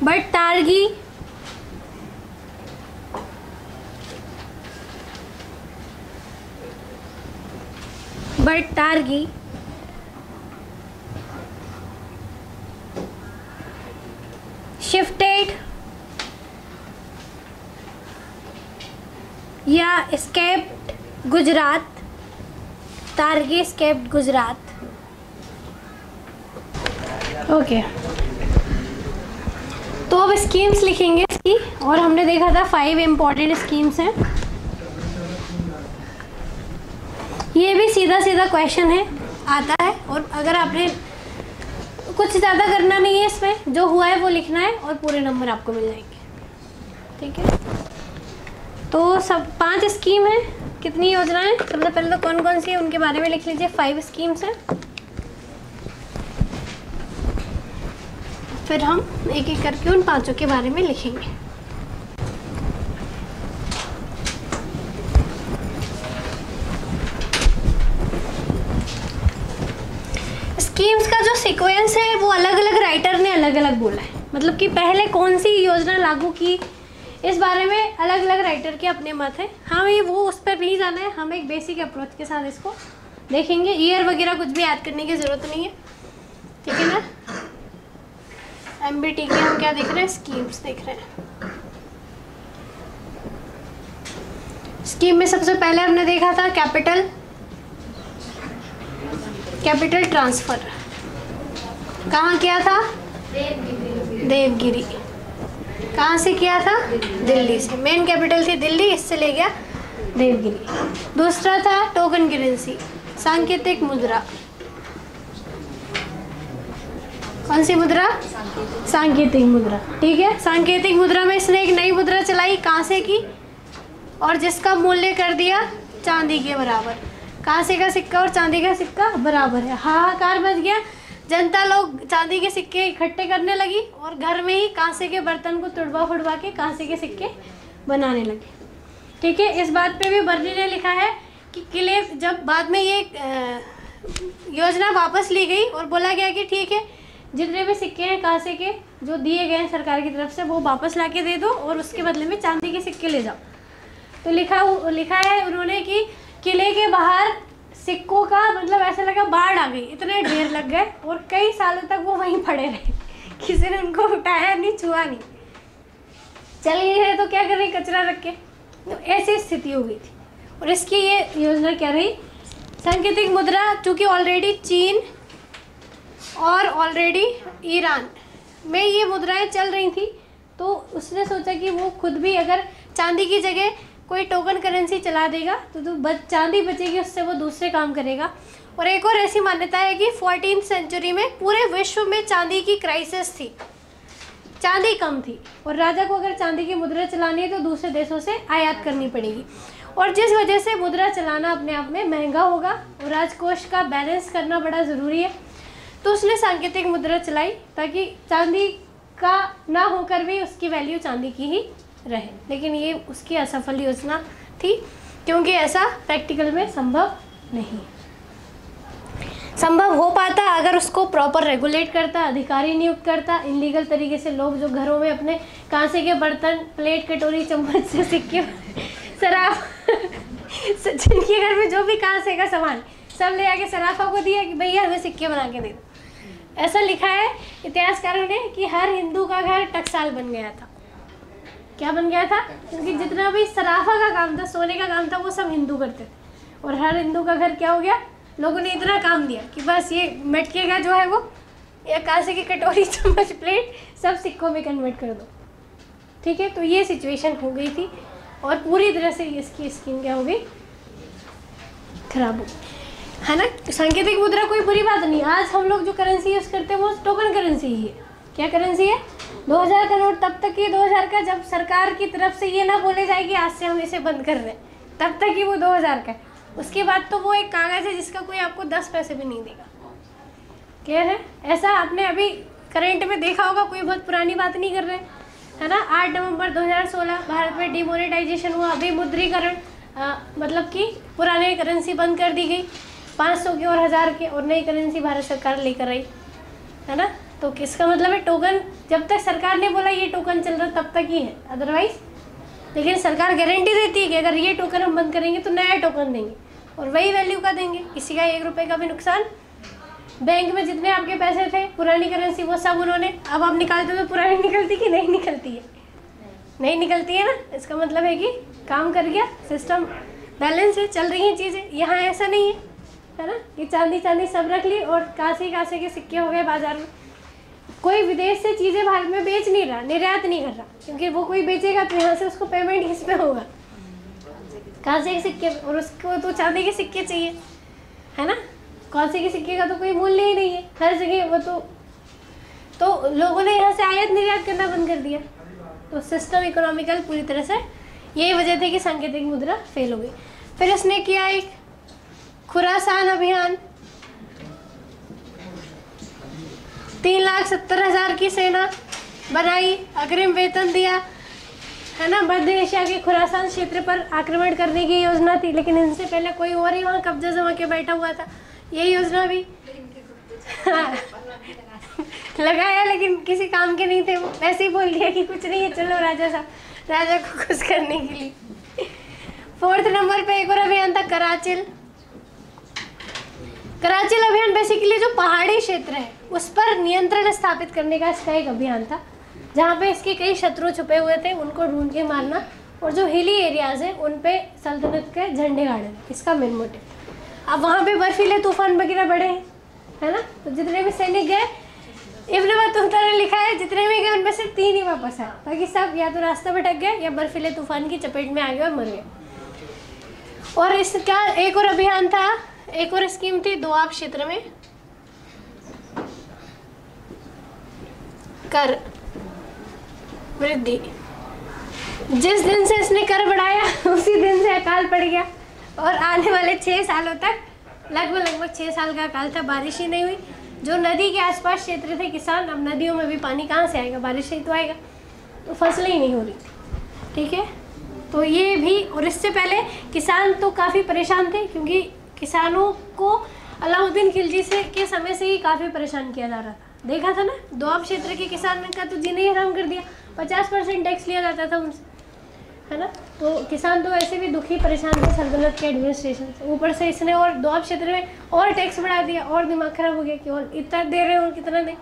A: But Targi shifted या escaped Gujarat. Targi escaped Gujarat. Okay, तो अब स्कीम्स लिखेंगे इसकी, और हमने देखा था 5 इम्पॉर्टेंट स्कीम्स हैं। ये भी सीधा सीधा क्वेश्चन है, आता है, और अगर आपने कुछ ज़्यादा करना नहीं है इसमें, जो हुआ है वो लिखना है और पूरे नंबर आपको मिल जाएंगे। ठीक है, तो सब 5 स्कीम है। कितनी योजनाएं? सबसे पहले तो कौन कौन सी है उनके बारे में लिख लीजिए। 5 स्कीम्स हैं, फिर हम एक एक करके उन 5 के बारे में लिखेंगे। स्कीम्स का जो सीक्वेंस है वो अलग अलग राइटर ने अलग अलग बोला है, मतलब कि पहले कौन सी योजना लागू की, इस बारे में अलग अलग राइटर के अपने मत हैं। हमें वो उस पर नहीं जाना है, हम एक बेसिक अप्रोच के साथ इसको देखेंगे। ईयर वगैरह कुछ भी याद करने की ज़रूरत नहीं है, ठीक है ना। MBT के हम क्या देख रहे हैं? स्कीम्स देख रहे हैं। स्कीम में सबसे पहले हमने देखा था कैपिटल ट्रांसफर। कहाँ किया था? देवगिरी। कहाँ से किया था? दिल्ली से। मेन कैपिटल थी दिल्ली, इससे ले गया देवगिरी। दूसरा था टोकन करेंसी, सांकेतिक मुद्रा। कौन सी मुद्रा? सांकेतिक मुद्रा। ठीक है, सांकेतिक मुद्रा में इसने एक नई मुद्रा चलाई, कांसे की, और जिसका मूल्य कर दिया चांदी के बराबर। कांसे का सिक्का और चांदी का सिक्का बराबर है। हाहाकार मच गया, जनता लोग चांदी के सिक्के इकट्ठे करने लगी और घर में ही कांसे के बर्तन को तुड़वा फुड़वा के कांसे के सिक्के बनाने लगे। ठीक है, इस बात पे भी बर्नी ने लिखा है कि किले, जब बाद में ये योजना वापस ली गई और बोला गया कि ठीक है, जितने भी सिक्के हैं कांसे के जो दिए गए हैं सरकार की तरफ से, वो वापस ला के दे दो और उसके बदले में चांदी के सिक्के ले जाओ। तो लिखा है उन्होंने कि किले के बाहर सिक्कों का मतलब ऐसा लगा बाढ़ आ गई, इतने ढेर लग गए और कई सालों तक वो वहीं पड़े रहे, किसी ने उनको उठाया नहीं, छुआ नहीं। चल ही रहे तो क्या कर रहे, कचरा रख के। तो ऐसी स्थिति हो गई थी और इसकी ये योजना क्या रही? सांकेतिक मुद्रा, चूँकि ऑलरेडी चीन और ऑलरेडी ईरान में ये मुद्राएं चल रही थी, तो उसने सोचा कि वो खुद भी अगर चांदी की जगह कोई टोकन करेंसी चला देगा तो चांदी बचेगी, उससे वो दूसरे काम करेगा। और एक और ऐसी मान्यता है कि 14वीं सेंचुरी में पूरे विश्व में चांदी की क्राइसिस थी, चांदी कम थी और राजा को अगर चांदी की मुद्रा चलानी है तो दूसरे देशों से आयात करनी पड़ेगी, और जिस वजह से मुद्रा चलाना अपने आप में महंगा होगा और राजकोष का बैलेंस करना बड़ा ज़रूरी है। तो उसने सांकेतिक मुद्रा चलाई ताकि चांदी का ना होकर भी उसकी वैल्यू चांदी की ही रहे, लेकिन ये उसकी असफल योजना थी क्योंकि ऐसा प्रैक्टिकल में संभव नहीं। संभव हो पाता अगर उसको प्रॉपर रेगुलेट करता, अधिकारी नियुक्त करता। इनलीगल तरीके से लोग जो घरों में अपने कांसे के बर्तन, प्लेट, कटोरी, चम्मच से सिक्के, शराब जिनके घर में जो भी कांसे का सामान सब ले आके सराफा को दिया कि भैया हमें सिक्के बना के दे दो। ऐसा लिखा है इतिहासकारों ने कि हर हिंदू का घर टकसाल बन गया था। क्या बन गया था? क्योंकि जितना भी सराफा का काम था, सोने का काम था, वो सब हिंदू करते थे। और हर हिंदू का घर क्या हो गया? लोगों ने इतना काम दिया कि बस ये मटके का जो है वो, या कांसे की कटोरी, चम्मच, प्लेट सब सिक्कों में कन्वर्ट कर दो। ठीक है, तो ये सिचुएशन हो गई थी और पूरी तरह से इसकी स्कीम क्या हो गई? खराब हो गई, है ना। सांकेतिक मुद्रा कोई बुरी बात नहीं। आज हम लोग जो करेंसी यूज़ करते हैं वो टोकन करेंसी ही है। क्या करेंसी है? 2000 का नोट तब तक ही 2000 का, जब सरकार की तरफ से ये ना बोले जाए कि आज से हम इसे बंद कर रहे हैं, तब तक ही वो 2000 का है। उसके बाद तो वो एक कागज़ है जिसका कोई आपको 10 पैसे भी नहीं देगा। क्लियर है? ऐसा आपने अभी करंट में देखा होगा, कोई बहुत पुरानी बात नहीं कर रहे, है ना। 8 नवंबर 2016 भारत में डिमोनेटाइजेशन हुआ, विमुद्रीकरण, मतलब कि पुराने करेंसी बंद कर दी गई, 500 के और 1000 के, और नई करेंसी भारत सरकार लेकर आई, है ना। तो किसका मतलब है? टोकन जब तक सरकार ने बोला ये टोकन चल रहा तब तक ही है, अदरवाइज। लेकिन सरकार गारंटी देती है कि अगर ये टोकन हम बंद करेंगे तो नया टोकन देंगे और वही वैल्यू का देंगे, किसी का 1 रुपये का भी नुकसान। बैंक में जितने आपके पैसे थे पुरानी करेंसी वो सब उन्होंने, अब आप निकालते हो तो पुरानी निकलती कि नहीं निकलती है? नहीं निकलती है ना। इसका मतलब है कि काम कर गया, सिस्टम बैलेंस है, चल रही हैं चीज़ें। यहाँ ऐसा नहीं है ना कि चांदी चांदी सब रख ली और कांसे कांसे के सिक्के हो गए बाजार में। कोई विदेश से चीज़ें भारत में बेच नहीं रहा, निर्यात नहीं कर रहा, क्योंकि वो कोई बेचेगा तो यहाँ से उसको पेमेंट किस पे होगा? कांसे के सिक्के, और उसको तो चांदी के सिक्के चाहिए, है ना। कांसे के सिक्के का तो कोई मूल्य ही नहीं है हर जगह। वो तो लोगों ने यहाँ से आयात निर्यात करना बंद कर दिया। तो सिस्टम इकोनॉमिकल पूरी तरह से, यही वजह थी कि सांकेतिक मुद्रा फेल हो गई। फिर इसने किया एक खुरासान अभियान, 3,70,000 की सेना बनाई, अग्रिम वेतन दिया, है ना। मध्य एशिया के खुरासान क्षेत्र पर आक्रमण करने की योजना थी, लेकिन इनसे पहले कोई और ही वहाँ कब्जा जमा के बैठा हुआ था। ये योजना भी लगाया, लेकिन किसी काम के नहीं थे। वो ऐसे ही बोल दिया कि कुछ नहीं है, चलो राजा साहब, राजा को खुश करने के लिए। 4th नंबर पे एक और अभियान था, कराचिल। कराचिल अभियान बेसिकली जो पहाड़ी क्षेत्र है उस पर नियंत्रण स्थापित करने का इसका एक अभियान था, जहाँ पे इसके कई शत्रु छुपे हुए थे, उनको ढूंढ के मारना, और जो हिली एरियाज है उन पे सल्तनत के झंडे गाड़ने, इसका मेन मोटिव। अब वहाँ पे बर्फीले तूफान वगैरह बढ़े हैं, है ना। तो जितने भी सैनिक गए, इब्न बतूता ने लिखा है, जितने भी गए उनमें से 3 ही वापस आए, बाकी सब या तो रास्ता भटक गए या बर्फीले तूफान की चपेट में आ गए और मर गए। और इसका एक और अभियान था, एक और स्कीम थी दोआब क्षेत्र में, कर वृद्धि। जिस दिन से इसने कर बढ़ाया उसी दिन से अकाल पड़ गया, और आने वाले 6 सालों तक लगभग 6 साल का अकाल था, बारिश ही नहीं हुई। जो नदी के आसपास क्षेत्र थे किसान, अब नदियों में भी पानी कहाँ से आएगा? बारिश ही तो आएगा, तो फसलें ही नहीं हो रही थी। ठीक है, तो ये भी। और इससे पहले किसान तो काफ़ी परेशान थे, क्योंकि किसानों को अलाउद्दीन खिलजी से के समय से ही काफ़ी परेशान किया जा रहा था। देखा था ना, दोआब क्षेत्र के किसान का तो जीना ही हराम कर दिया, 50% टैक्स लिया जाता था उनसे, है ना। तो किसान तो ऐसे भी दुखी परेशान थे सल्तनत के एडमिनिस्ट्रेशन से, ऊपर से इसने और दोआब क्षेत्र में और टैक्स बढ़ा दिया, और दिमाग खराब हो गया कि और इतना दे रहे हैं और कितना दें,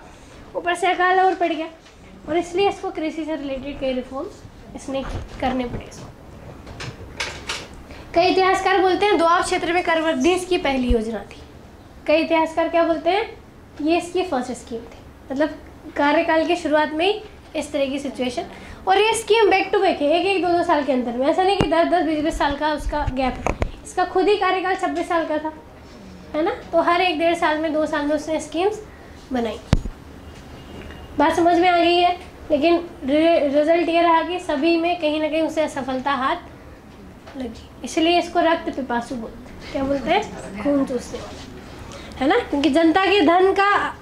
A: ऊपर से अकाल और पड़ गया। और इसलिए इसको कृषि से रिलेटेड कई रिफॉर्म्स इसने करने पड़े इसको। कई इतिहासकार बोलते हैं दोआब क्षेत्र में कर वृद्धि इसकी पहली योजना थी। कई इतिहासकार क्या बोलते हैं, ये इसकी फर्स्ट स्कीम थी, मतलब कार्यकाल की शुरुआत में ही इस तरह की सिचुएशन। और ये स्कीम बैक टू बैक है, एक 2 साल के अंदर में, ऐसा नहीं कि 10 20 साल का उसका गैप है। इसका खुद ही कार्यकाल 26 साल का था, है ना। तो हर 1-1.5 साल में 2 साल में उसने स्कीम्स बनाई। बात समझ में आ गई है, लेकिन रिजल्ट ये रहा कि सभी में कहीं ना कहीं उसे असफलता हाथ लगी। इसलिए इसको रक्त पिपासु बोलते हैं। क्या बोलते हैं? खून चूसने वाला, है ना। क्योंकि जनता के धन का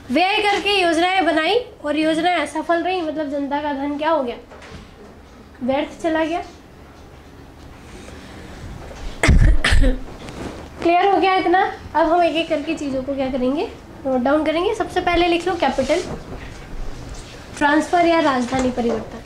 A: व्यय करके योजनाएं बनाई और योजनाएं असफल रही, मतलब जनता का धन क्या हो गया? व्यर्थ चला गया। क्लियर हो गया इतना? अब हम एक एक करके चीज़ों को क्या करेंगे, नोट डाउन करेंगे। सबसे पहले लिख लो कैपिटल ट्रांसफ़र या राजधानी परिवर्तन।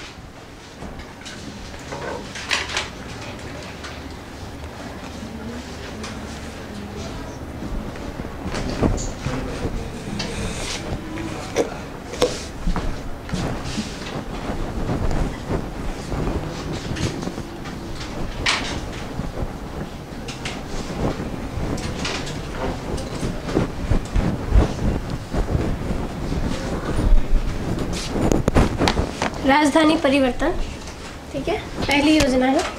A: राजधानी परिवर्तन, ठीक है, पहली योजना है।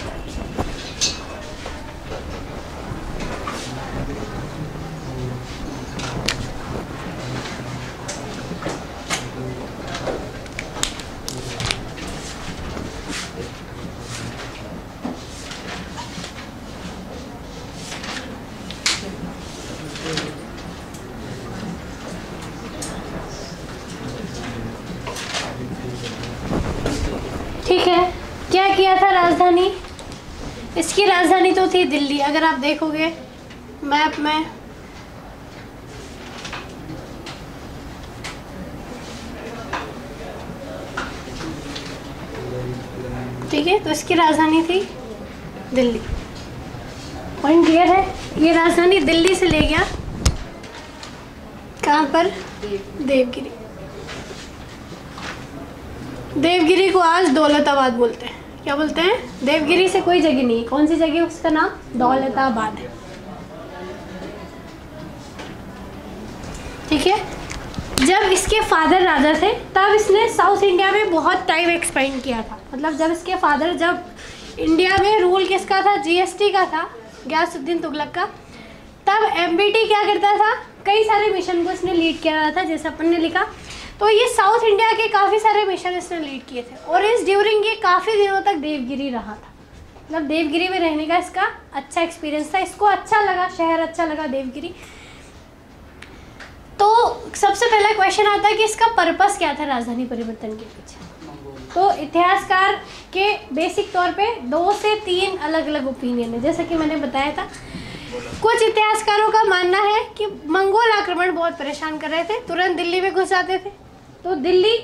A: ठीक है, क्या किया था राजधानी? इसकी राजधानी तो थी दिल्ली। अगर आप देखोगे मैप में, ठीक है, तो इसकी राजधानी थी दिल्ली। पॉइंट क्लियर है? ये राजधानी दिल्ली से ले गया कहाँ पर? देवगिरी। देवगिरी को आज दौलताबाद बोलते हैं। क्या बोलते हैं? देवगिरी से कोई जगह नहीं। कौन सी जगह? उसका नाम दौलताबाद है। ठीक है, जब इसके फादर राजा थे तब इसने साउथ इंडिया में बहुत टाइम एक्सपेंड किया था। मतलब जब इसके फादर, जब इंडिया में रूल किसका था? जीएसटी का था, गयासुद्दीन तुगलक का। तब एमबीटी क्या करता था? कई सारे मिशन को इसने लीड किया रहा था, जैसे अपन ने लिखा। तो ये साउथ इंडिया के काफ़ी सारे मिशन इसने लीड किए थे और इस ड्यूरिंग ये काफ़ी दिनों तक देवगिरी रहा था। मतलब देवगिरी में रहने का इसका अच्छा एक्सपीरियंस था, इसको अच्छा लगा, शहर अच्छा लगा देवगिरी। तो सबसे पहला क्वेश्चन आता है कि इसका पर्पस क्या था राजधानी परिवर्तन के पीछे। तो इतिहासकार के बेसिक तौर पे 2 से 3 अलग अलग ओपिनियन है। जैसा कि मैंने बताया था, कुछ इतिहासकारों का मानना है कि मंगोल आक्रमण बहुत परेशान कर रहे थे, तुरंत दिल्ली में घुस जाते थे। तो दिल्ली,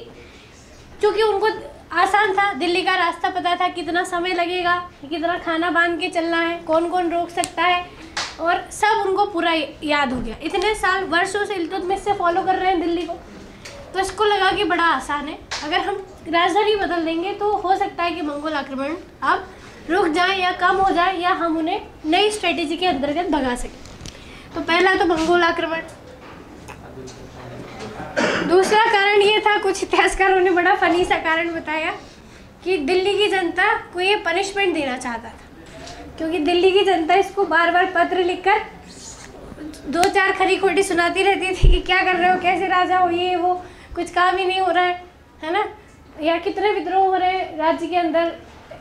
A: चूँकि उनको आसान था, दिल्ली का रास्ता पता था, कितना समय लगेगा, कितना खाना बांध के चलना है, कौन कौन रोक सकता है, और सब उनको पूरा याद हो गया। इतने साल, वर्षों से इल्तुतमिश से फॉलो कर रहे हैं दिल्ली को, तो इसको लगा कि बड़ा आसान है, अगर हम राजधानी बदल देंगे तो हो सकता है कि मंगोल आक्रमण अब रुक जाए या कम हो जाए, या हम उन्हें नई स्ट्रेटेजी के अंतर्गत भगा सकें। तो पहला तो मंगोल आक्रमण। दूसरा कारण ये था, कुछ इतिहासकारों ने बड़ा फनी सा कारण बताया कि दिल्ली की जनता को ये पनिशमेंट देना चाहता था, क्योंकि दिल्ली की जनता इसको बार बार पत्र लिखकर 2-4 खरी खोटी सुनाती रहती थी कि क्या कर रहे हो, कैसे राजा हो, ये वो, कुछ काम ही नहीं हो रहा है ना, या कितने विद्रोह हो रहे हैं राज्य के अंदर।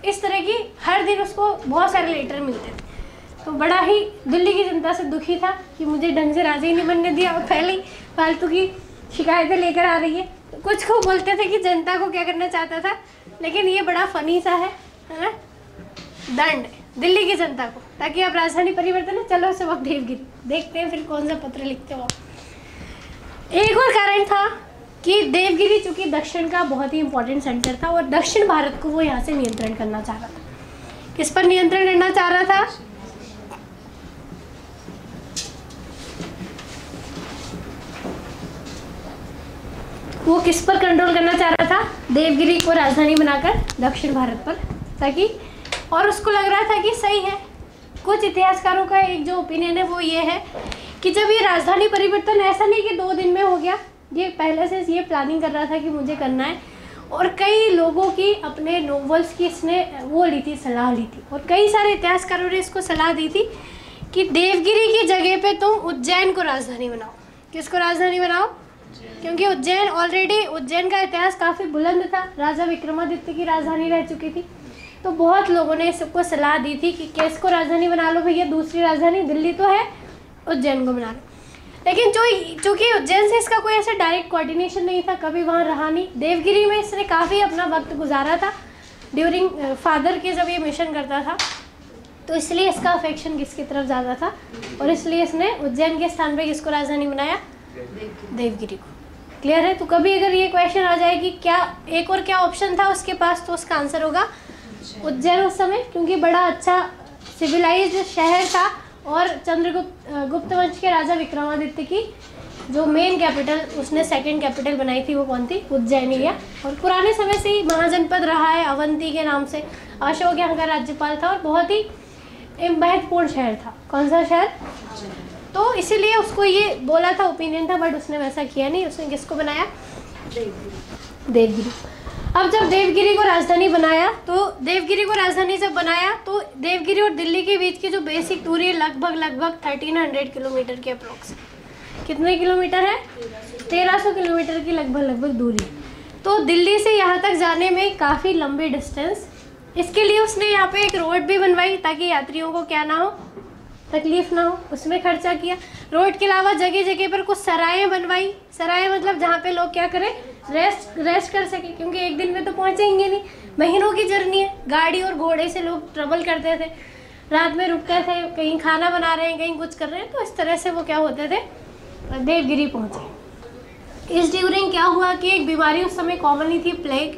A: इस तरह की हर दिन उसको बहुत सारे लेटर मिलते थे। तो बड़ा ही दिल्ली की जनता से दुखी था कि मुझे ढंग से राजा ही नहीं बनने दिया, और पहले ही फालतू की शिकायतें लेकर आ रही है। तो कुछ को बोलते थे कि जनता को क्या करना चाहता था, लेकिन ये बड़ा फनी सा है ना, दंड दिल्ली की जनता को, ताकि आप राजधानी परिवर्तन है, चलो से वक्त देवगिरी, देखते हैं फिर कौन सा पत्र लिखते हो। एक और कारण था कि देवगिरी चूंकि दक्षिण का बहुत ही इंपॉर्टेंट सेंटर था और दक्षिण भारत को वो यहाँ से नियंत्रण करना चाह रहा था। किस पर नियंत्रण करना चाह रहा था? वो किस पर कंट्रोल करना चाह रहा था? देवगिरी को राजधानी बनाकर दक्षिण भारत पर, ताकि, और उसको लग रहा था कि सही है। कुछ इतिहासकारों का एक जो ओपिनियन है वो ये है कि जब ये राजधानी परिवर्तन ऐसा नहीं कि 2 दिन में हो गया, ये पहले से ये प्लानिंग कर रहा था कि मुझे करना है, और कई लोगों की, अपने नोवेल्स की इसने वो ली थी, सलाह ली थी, और कई सारे इतिहासकारों ने इसको सलाह दी थी कि देवगिरी की जगह पे तुम उज्जैन को राजधानी बनाओ। किसको राजधानी बनाओ? क्योंकि उज्जैन ऑलरेडी, उज्जैन का इतिहास काफ़ी बुलंद था, राजा विक्रमादित्य की राजधानी रह चुकी थी। तो बहुत लोगों ने सबको सलाह दी थी कि किसको राजधानी बना लो भैया, दूसरी राजधानी दिल्ली तो है, उज्जैन को बना लो। लेकिन चूँकि उज्जैन से इसका कोई ऐसा डायरेक्ट कोऑर्डिनेशन नहीं था, कभी वहाँ रहा नहीं। देवगिरी में इसने काफ़ी अपना वक्त गुजारा था ड्यूरिंग फादर के, जब ये मिशन करता था। तो इसलिए इसका अफेक्शन किसकी तरफ ज़्यादा था, और इसलिए इसने उज्जैन के स्थान पे किसको राजधानी बनाया, देवगिरी को। क्लियर है। तो कभी अगर ये क्वेश्चन आ जाए कि क्या एक और क्या ऑप्शन था उसके पास, तो उसका आंसर होगा उज्जैन उस समय, क्योंकि बड़ा अच्छा सिविलाइज्ड शहर था और गुप्त वंश के राजा विक्रमादित्य की जो मेन कैपिटल उसने सेकंड कैपिटल बनाई थी वो कौन थी, उज्जैन ही है। और पुराने समय से ही महाजनपद रहा है अवंती के नाम से। अशोक यहाँ का राज्यपाल था और बहुत ही महत्वपूर्ण शहर था। कौन सा शहर, तो इसीलिए उसको ये बोला था, ओपिनियन था, बट उसने वैसा किया नहीं। उसने किसको बनाया, देवगिरी। अब जब देवगिरी को राजधानी बनाया, तो देवगिरी को राजधानी जब बनाया तो देवगिरी और दिल्ली के बीच की जो बेसिक दूरी है लगभग 1300 किलोमीटर के अप्रोक्स। कितने किलोमीटर है, 1300 किलोमीटर की लगभग दूरी। तो दिल्ली से यहाँ तक जाने में काफ़ी लंबी डिस्टेंस, इसके लिए उसने यहाँ पे एक रोड भी बनवाई ताकि यात्रियों को क्या ना हो, तकलीफ ना हो, उसमें खर्चा किया। रोड के अलावा जगह जगह पर कुछ सराएं बनवाई। सराएं मतलब जहाँ पे लोग क्या करें, रेस्ट कर सके, क्योंकि एक दिन में तो पहुँचेंगे नहीं, महीनों की जर्नी है। गाड़ी और घोड़े से लोग ट्रेवल करते थे, रात में रुकते थे, कहीं खाना बना रहे हैं, कहीं कुछ कर रहे हैं, तो इस तरह से वो क्या होते थे, देवगिरी पहुँचे। इस ड्यूरिंग क्या हुआ कि एक बीमारी उस समय कॉमन ही थी, प्लेग।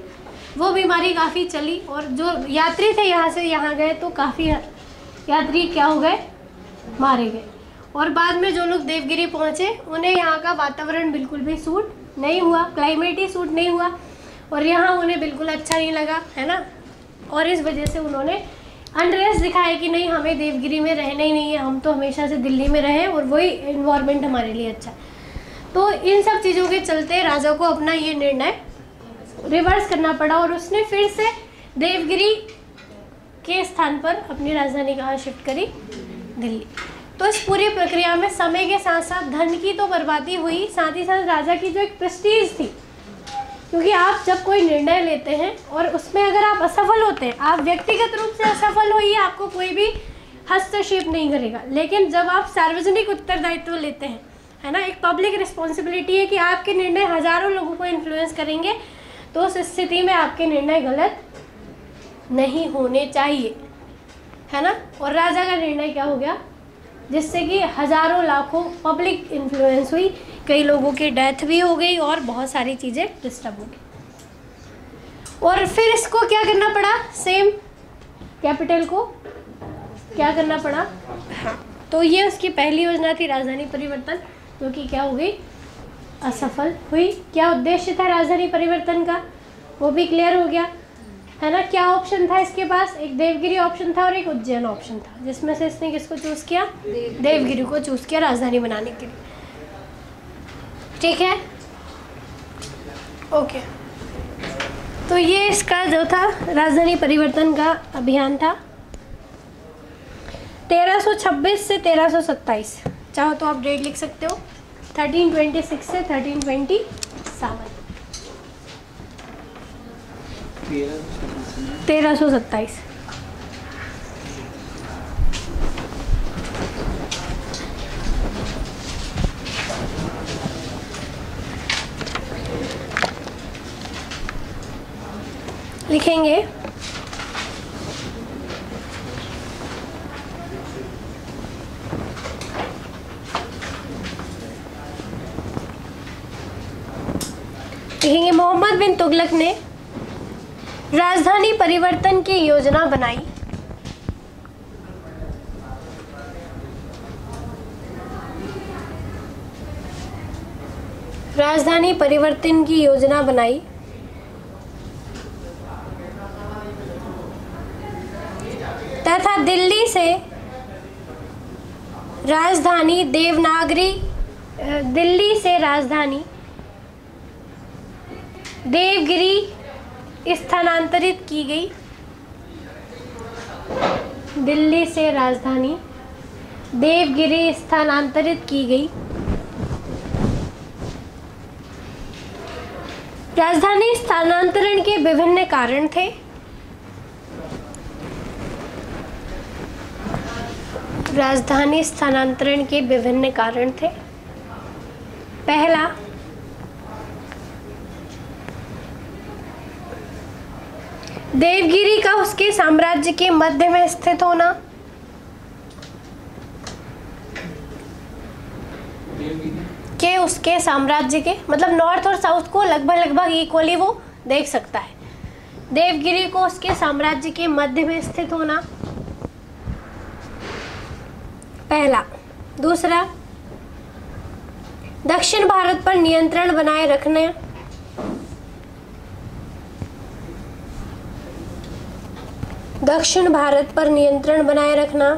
A: वो बीमारी काफ़ी चली और जो यात्री थे यहाँ से यहाँ गए तो काफ़ी यात्री क्या हो गए, मारे गए। और बाद में जो लोग देवगिरी पहुँचे उन्हें यहाँ का वातावरण बिल्कुल भी सूट नहीं हुआ, क्लाइमेट ही सूट नहीं हुआ, और यहाँ उन्हें बिल्कुल अच्छा नहीं लगा, है ना। और इस वजह से उन्होंने अनरेस्ट दिखाया कि नहीं, हमें देवगिरी में रहना ही नहीं है, हम तो हमेशा से दिल्ली में रहें और वही इन्वायरमेंट हमारे लिए अच्छा है। तो इन सब चीज़ों के चलते राजा को अपना ये निर्णय रिवर्स करना पड़ा और उसने फिर से देवगिरी के स्थान पर अपनी राजधानी कहाँ शिफ्ट करी, दिल्ली। तो इस पूरी प्रक्रिया में समय के साथ साथ धन की तो बर्बादी हुई, साथ ही साथ राजा की जो एक प्रेस्टीज थी, क्योंकि आप जब कोई निर्णय लेते हैं और उसमें अगर आप असफल होते हैं, आप व्यक्तिगत रूप से असफल होइए, आपको कोई भी हस्तक्षेप नहीं करेगा, लेकिन जब आप सार्वजनिक उत्तरदायित्व लेते हैं, है ना, एक पब्लिक रिस्पॉन्सिबिलिटी है कि आपके निर्णय हजारों लोगों को इन्फ्लुएंस करेंगे, तो उस स्थिति में आपके निर्णय गलत नहीं होने चाहिए, है ना। और राजा का निर्णय क्या हो गया, जिससे कि हजारों लाखों पब्लिक इन्फ्लुएंस हुई, कई लोगों की डेथ भी हो गई और बहुत सारी चीज़ें डिस्टर्ब हो गई। और फिर इसको क्या करना पड़ा, सेम कैपिटल को क्या करना पड़ा, हाँ, तो ये उसकी पहली योजना थी राजधानी परिवर्तन, जो कि क्या हो गई, असफल हुई। क्या उद्देश्य था राजधानी परिवर्तन का, वो भी क्लियर हो गया, है ना। क्या ऑप्शन था इसके पास, एक देवगिरी ऑप्शन था और एक उज्जैन ऑप्शन था, जिसमें से इसने किसको चूज़ किया, देवगिरी को चूज़ किया राजधानी बनाने के लिए। ठीक है, ओके। तो ये इसका जो था राजधानी परिवर्तन का अभियान था 1326 से 1327। चाहो तो आप डेट लिख सकते हो, 1326 से 1327। 1327। लिखेंगे मोहम्मद बिन तुगलक ने राजधानी परिवर्तन की योजना बनाई। राजधानी परिवर्तन की योजना बनाई तथा दिल्ली से राजधानी देवगिरी स्थानांतरित की गई। दिल्ली से राजधानी देवगिरी स्थानांतरित की गई। राजधानी स्थानांतरण के विभिन्न कारण थे। राजधानी स्थानांतरण के विभिन्न कारण थे। पहला, देवगिरी का उसके साम्राज्य के मध्य में स्थित होना। के उसके साम्राज्य के, मतलब नॉर्थ और साउथ को लगभग लगभग इक्वली वो देख सकता है। देवगिरी को उसके साम्राज्य के मध्य में स्थित होना, पहला। दूसरा, दक्षिण भारत पर नियंत्रण बनाए रखने, दक्षिण भारत पर नियंत्रण बनाए रखना।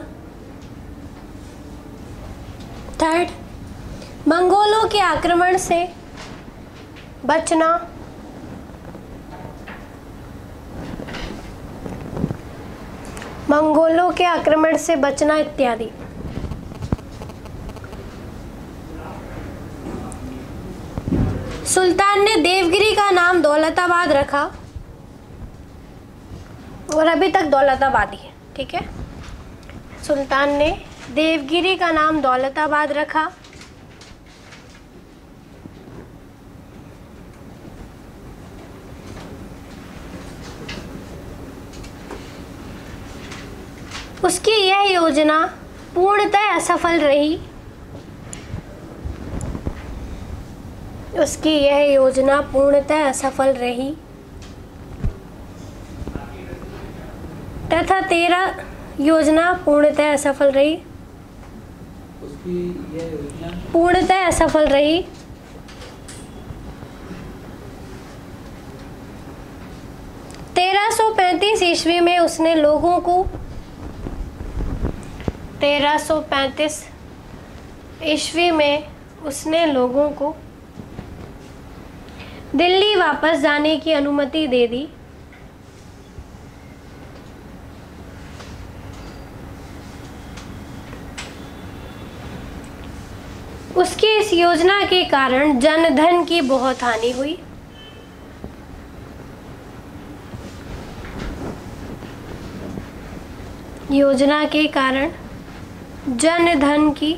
A: थर्ड, मंगोलों के आक्रमण से बचना, मंगोलों के आक्रमण से बचना इत्यादि। सुल्तान ने देवगिरी का नाम दौलताबाद रखा और अभी तक दौलताबाद ही है, ठीक है। सुल्तान ने देवगिरी का नाम दौलताबाद रखा। उसकी यह योजना पूर्णतः असफल रही। उसकी यह योजना पूर्णतः असफल रही तथा 13 योजना पूर्णतः असफल रही।
B: उसकी यह योजना
A: पूर्णतः असफल रही। 1335 ईस्वी में उसने लोगों को 1335 ईस्वी में उसने लोगों को दिल्ली वापस जाने की अनुमति दे दी। उसकी इस योजना के कारण जनधन की बहुत हानि हुई। योजना के कारण जनधन की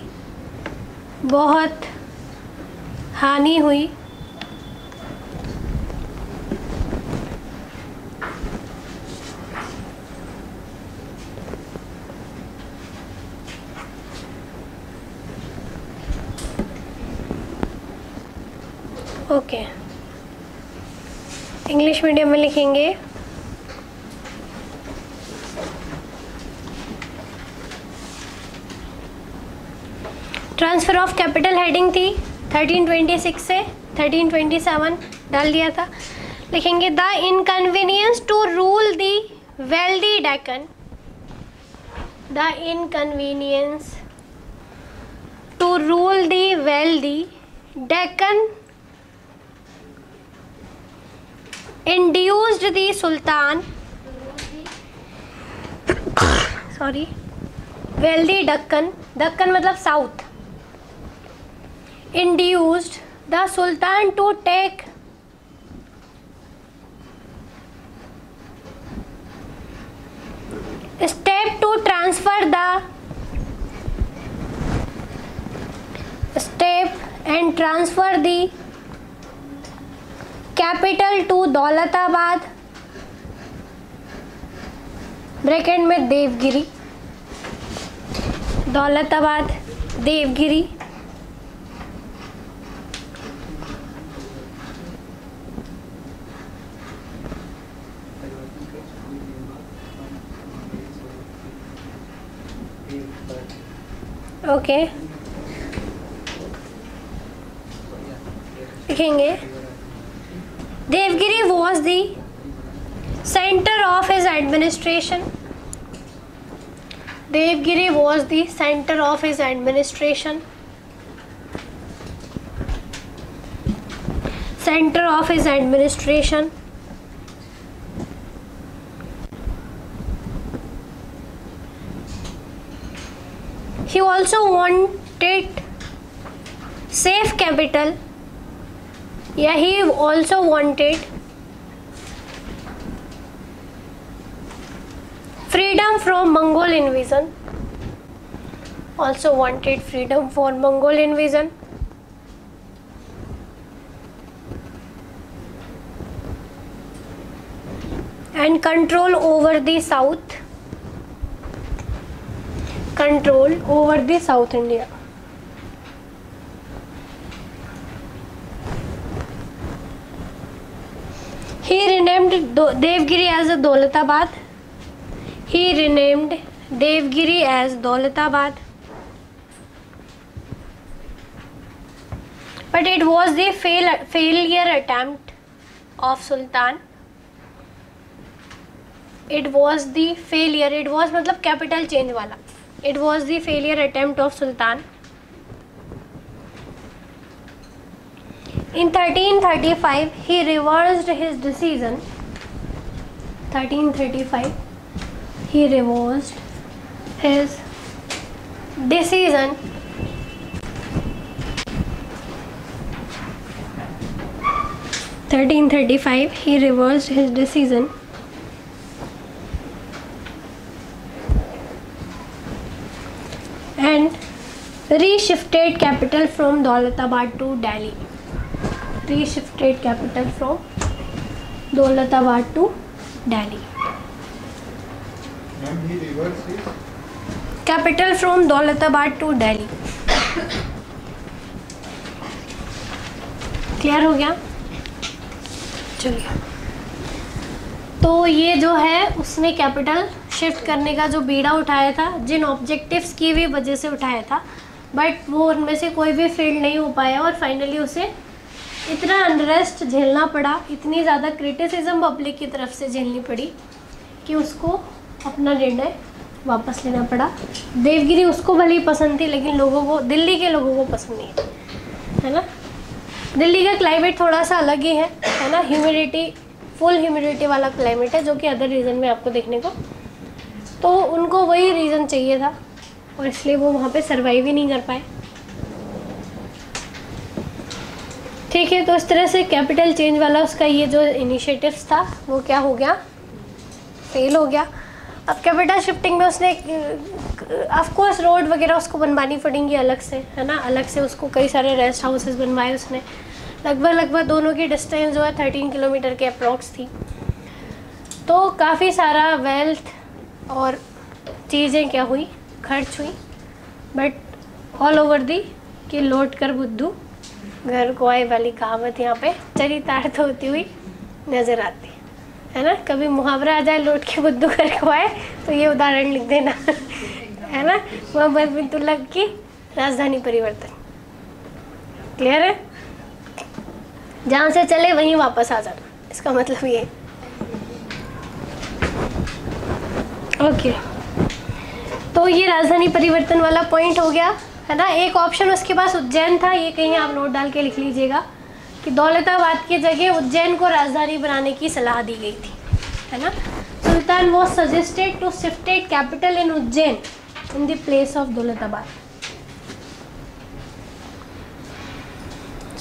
A: बहुत हानि हुई। ओके, इंग्लिश मीडियम में लिखेंगे। ट्रांसफर ऑफ कैपिटल हेडिंग थी 1326 से 1327 डाल दिया था। लिखेंगे the inconvenience to rule the wealthy Deccan, the inconvenience to rule the wealthy Deccan induced the Sultan, sorry, wealthy Deccan, Deccan मतलब south, induced the Sultan to take step to transfer the step and transfer the capital to Daulatabad, bracket में देवगिरी, दौलताबाद देवगिरी। ओके, लिखेंगे Devgiri was the center of his administration. Devgiri was the center of his administration. Center of his administration. He also wanted safe capital. Yeah, he also wanted freedom from Mongol invasion. Also wanted freedom from Mongol invasion. And control over the south. Control over the South India. Devgiri as a Daulatabad. He renamed Devgiri as Daulatabad. But it was the failure attempt of Sultan. It was the failure. It was मतलब capital change वाला. It was the failure attempt of Sultan. In 1335, he reversed his decision. 1335, he reversed his decision. He reversed his decision and reshifted capital from Daulatabad to Delhi. Reshifted capital from Daulatabad to Delhi.
C: And he reversed his
A: Capital from Daulatabad to Delhi. Clear हो गया? चलिए, तो ये जो है उसने कैपिटल शिफ्ट करने का जो बीड़ा उठाया था, जिन ऑब्जेक्टिव्स की भी वजह से उठाया था, बट वो उनमें से कोई भी फील्ड नहीं हो पाया और फाइनली उसे इतना अनरेस्ट झेलना पड़ा, इतनी ज़्यादा क्रिटिसिज्म पब्लिक की तरफ से झेलनी पड़ी कि उसको अपना निर्णय वापस लेना पड़ा। देवगिरी उसको भले ही पसंद थी, लेकिन लोगों को, दिल्ली के लोगों को पसंद नहीं है ना। दिल्ली का क्लाइमेट थोड़ा सा अलग ही है ना, ह्यूमिडिटी, फुल ह्यूमिडिटी वाला क्लाइमेट है, जो कि अदर रीजन में आपको देखने को, तो उनको वही रीज़न चाहिए था और इसलिए वो वहाँ पे सर्वाइव ही नहीं कर पाए। ठीक है, तो इस तरह से कैपिटल चेंज वाला उसका ये जो इनिशिएटिव्स था वो क्या हो गया, फेल हो गया। अब कैपिटल शिफ्टिंग में उसने ऑफ कोर्स रोड वगैरह उसको बनवानी पड़ेंगी अलग से, है ना, अलग से उसको कई सारे रेस्ट हाउसेस बनवाए उसने। लगभग दोनों की डिस्टेंस जो है 13 किलोमीटर के अप्रॉक्स थी। तो काफ़ी सारा वेल्थ और चीज़ें क्या हुई, खर्च हुई, बट ऑल ओवर दी कि लौट कर बुद्धू घर को आए वाली कहावत यहाँ पे चरितार्थ होती हुई नज़र आती है ना। कभी मुहावरा आ जाए लौट के बुद्धू घर को आए तो ये उदाहरण लिख देना है ना, मोहम्मद बिन तुगलक की राजधानी परिवर्तन। क्लियर है? जहाँ से चले वहीं वापस आ जाना, इसका मतलब ये। ओके, तो ये राजधानी परिवर्तन वाला पॉइंट हो गया, है ना। एक ऑप्शन उसके पास उज्जैन था, ये कहीं आप नोट डाल के लिख लीजिएगा कि दौलताबाद की जगह उज्जैन को राजधानी बनाने की सलाह दी गई थी, है ना। Sultan was suggested to shifted capital in Ujjain in the place of Daulatabad.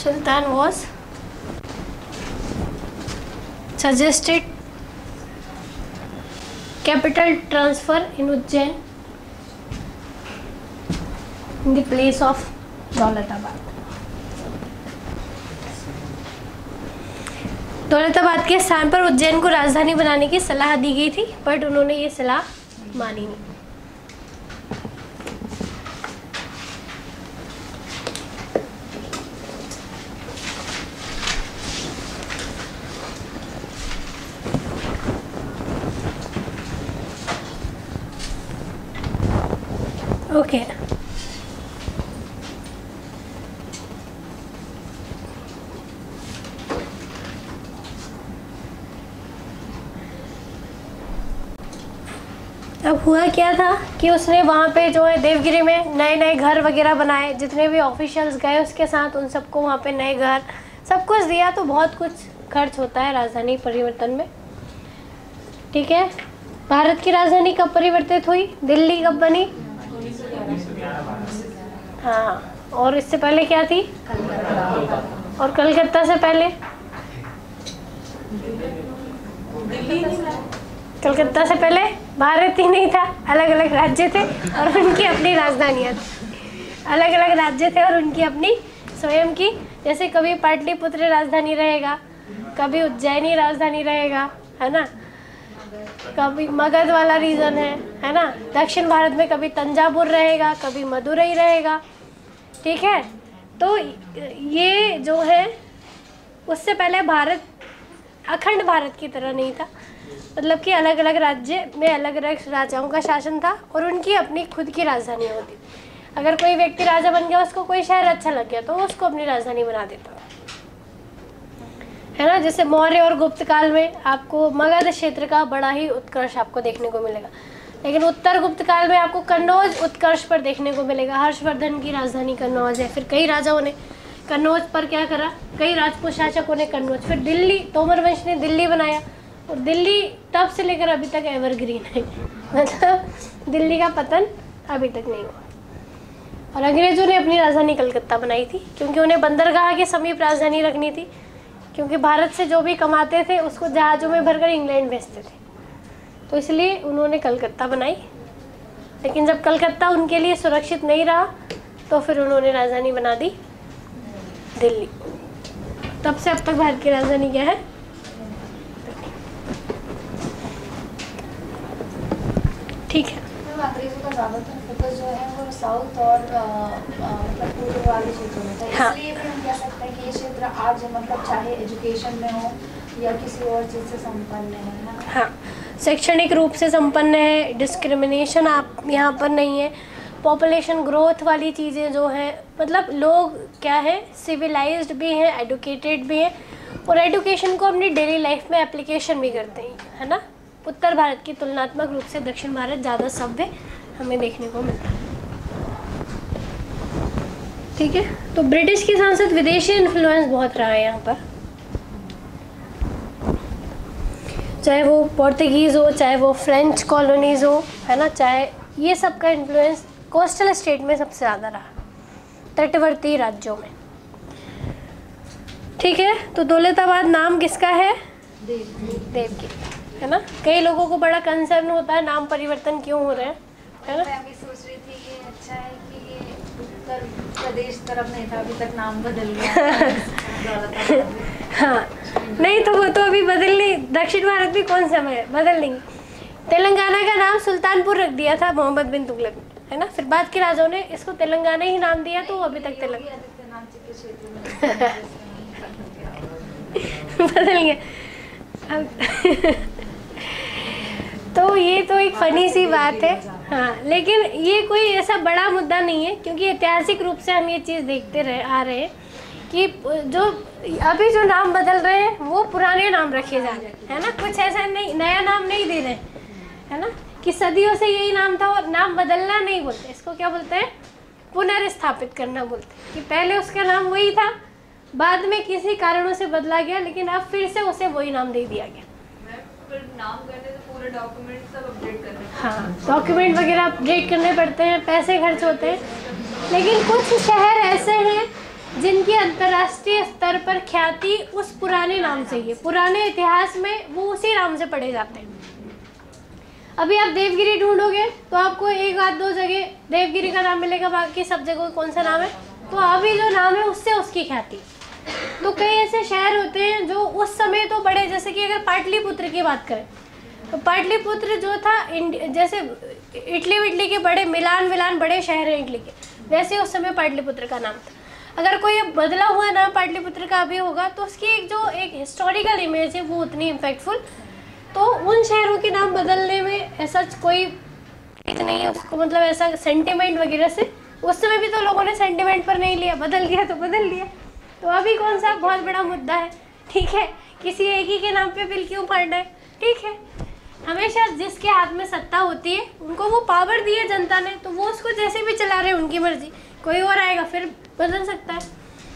A: Sultan was suggested capital transfer in Ujjain in the place of Daulatabad. Daulatabad के स्थान पर उज्जैन को राजधानी बनाने की सलाह दी गई थी, बट उन्होंने ये सलाह मानी नहीं। ओके, अब हुआ क्या था कि उसने वहाँ पे जो है देवगिरी में नए नए घर वगैरह बनाए, जितने भी ऑफिशियल्स गए उसके साथ उन सबको वहाँ पे नए घर सब कुछ दिया, तो बहुत कुछ खर्च होता है राजधानी परिवर्तन में। ठीक है, भारत की राजधानी कब परिवर्तित हुई, दिल्ली कब बनी? हाँ, और इससे पहले क्या थी? और कलकत्ता से पहले? कलकत्ता से पहले भारत ही नहीं था, अलग अलग राज्य थे और उनकी अपनी राजधानियाँ थी। अलग अलग राज्य थे और उनकी अपनी स्वयं की, जैसे कभी पाटलिपुत्र राजधानी रहेगा, कभी उज्जैनी राजधानी रहेगा, है ना, कभी मगध वाला रीजन है ना, दक्षिण भारत में कभी तंजावुर रहेगा, कभी मदुरई रहेगा। ठीक है, तो ये जो है उससे पहले भारत अखंड भारत की तरह नहीं था, मतलब कि अलग अलग राज्य में अलग अलग राजाओं का शासन था और उनकी अपनी खुद की राजधानी होती थी। अगर कोई व्यक्ति राजा बन गया, उसको कोई शहर अच्छा लग गया तो वो उसको अपनी राजधानी बना देता था, है ना। जैसे मौर्य और गुप्त काल में आपको मगध क्षेत्र का बड़ा ही उत्कर्ष आपको देखने को मिलेगा, लेकिन उत्तर गुप्त काल में आपको कन्नौज उत्कर्ष पर देखने को मिलेगा। हर्षवर्धन की राजधानी कन्नौज है। फिर कई राजाओं ने कन्नौज पर क्या करा, कई राजपूत शासकों ने कन्नौज, फिर दिल्ली, तोमर वंश ने दिल्ली बनाया और दिल्ली तब से लेकर अभी तक एवरग्रीन है, मतलब दिल्ली का पतन अभी तक नहीं हुआ। और अंग्रेजों ने अपनी राजधानी कलकत्ता बनाई थी, क्योंकि उन्हें बंदरगाह के समीप राजधानी रखनी थी, क्योंकि भारत से जो भी कमाते थे उसको जहाज़ों में भरकर इंग्लैंड भेजते थे, तो इसलिए उन्होंने कलकत्ता बनाई। लेकिन जब कलकत्ता उनके लिए सुरक्षित नहीं रहा तो फिर उन्होंने राजधानी बना दी दिल्ली। तब से अब तक भारत की राजधानी क्या है? ठीक है।
C: अंग्रेजों का ज़्यादातर फोकस जो है वो साउथ और मतलब पूर्व वाले क्षेत्रों में था,
A: हाँ।
C: इसलिए भी हम कह सकते हैं कि ये क्षेत्र आज मतलब चाहे एजुकेशन में हो या किसी और चीज़ से संपन्न है ना।
A: हाँ, शैक्षणिक रूप से संपन्न है, डिस्क्रिमिनेशन आप यहाँ पर नहीं है, पॉपुलेशन ग्रोथ वाली चीज़ें जो हैं, मतलब लोग क्या है, सिविलाइज्ड भी हैं, एडुकेटेड भी हैं और एडुकेशन को अपनी डेली लाइफ में एप्लीकेशन भी करते हैं, है ना। उत्तर भारत की तुलनात्मक रूप से दक्षिण भारत ज़्यादा सभ्य हमें देखने को मिलता है। ठीक है, तो ब्रिटिश के साथ साथ विदेशी इन्फ्लुएंस बहुत रहा है यहाँ पर, चाहे वो पोर्तुगीज़ हो, चाहे वो फ्रेंच कॉलोनीज़ हो, है ना, चाहे ये सब का इन्फ्लुएंस कोस्टल स्टेट में सबसे ज़्यादा रहा, तटवर्ती राज्यों में। ठीक है, तो दौलताबाद नाम किसका है? देवगिरी, है ना। कई लोगों को बड़ा कंसर्न होता है नाम परिवर्तन क्यों हो रहे हैं, है ना।
C: मैं भी सोच रही थी ये अच्छा है कि ये उत्तर प्रदेश तरफ नहीं था, अभी तक नाम बदल गया।
A: हाँ, नहीं तो वो तो अभी बदल नहीं, दक्षिण भारत भी कौन सा है, बदल नहीं। तेलंगाना का नाम सुल्तानपुर रख दिया था मोहम्मद बिन तुगलक, है ना। फिर बाद के राजाओं ने इसको तेलंगाना ही नाम दिया, तो अभी तक तेलंगाना बदल गया। तो ये तो एक फनी सी बात है, हाँ, लेकिन ये कोई ऐसा बड़ा मुद्दा नहीं है, क्योंकि ऐतिहासिक रूप से हम ये चीज़ देखते आ रहे हैं कि जो अभी जो नाम बदल रहे हैं वो पुराने नाम रखे जा रहे हैं, है ना। कुछ ऐसा नहीं, नया नाम नहीं दे रहे, है ना, कि सदियों से यही नाम था और नाम बदलना नहीं बोलते, इसको क्या बोलते हैं, पुनर्स्थापित करना बोलते हैं, कि पहले उसका नाम वही था, बाद में किसी कारणों से बदला गया, लेकिन अब फिर से उसे वही नाम दे दिया गया।
C: नाम करने से पूरे डॉक्यूमेंट सब अपडेट करने,
A: हाँ, डॉक्यूमेंट वगैरह अपडेट करने पड़ते हैं, पैसे खर्च होते हैं। लेकिन कुछ शहर ऐसे हैं जिनकी अंतर्राष्ट्रीय स्तर पर ख्याति उस पुराने नाम से ही है, पुराने इतिहास में वो उसी नाम से पढ़े जाते हैं। अभी आप देवगिरी ढूंढोगे तो आपको एक आध दो जगह देवगिरी का नाम मिलेगा, बाकी सब जगह कौन सा नाम है, तो अभी जो नाम है उससे उसकी ख्याति। तो कई ऐसे शहर होते हैं जो उस समय तो बड़े, जैसे कि अगर पाटलिपुत्र की बात करें तो पाटलिपुत्र जो था जैसे इटली के बड़े मिलान बड़े शहर हैं इटली के, वैसे उस समय पाटलिपुत्र का नाम था। अगर कोई बदला हुआ नाम पाटलिपुत्र का भी होगा तो उसकी एक हिस्टोरिकल इमेज है वो उतनी इम्पैक्टफुल। तो उन शहरों के नाम बदलने में ऐसा कोई नहीं है उसको, मतलब ऐसा सेंटिमेंट वगैरह से, उस समय भी तो लोगों ने सेंटिमेंट पर नहीं लिया, बदल दिया तो बदल दिया। तो अभी कौन सा बहुत बड़ा मुद्दा है, ठीक है, किसी एक ही के नाम पे बिल क्यों फाड़ना है, ठीक है। हमेशा जिसके हाथ में सत्ता होती है उनको वो पावर दी है जनता ने, तो वो उसको जैसे भी चला रहे हैं, उनकी मर्जी। कोई और आएगा फिर बदल सकता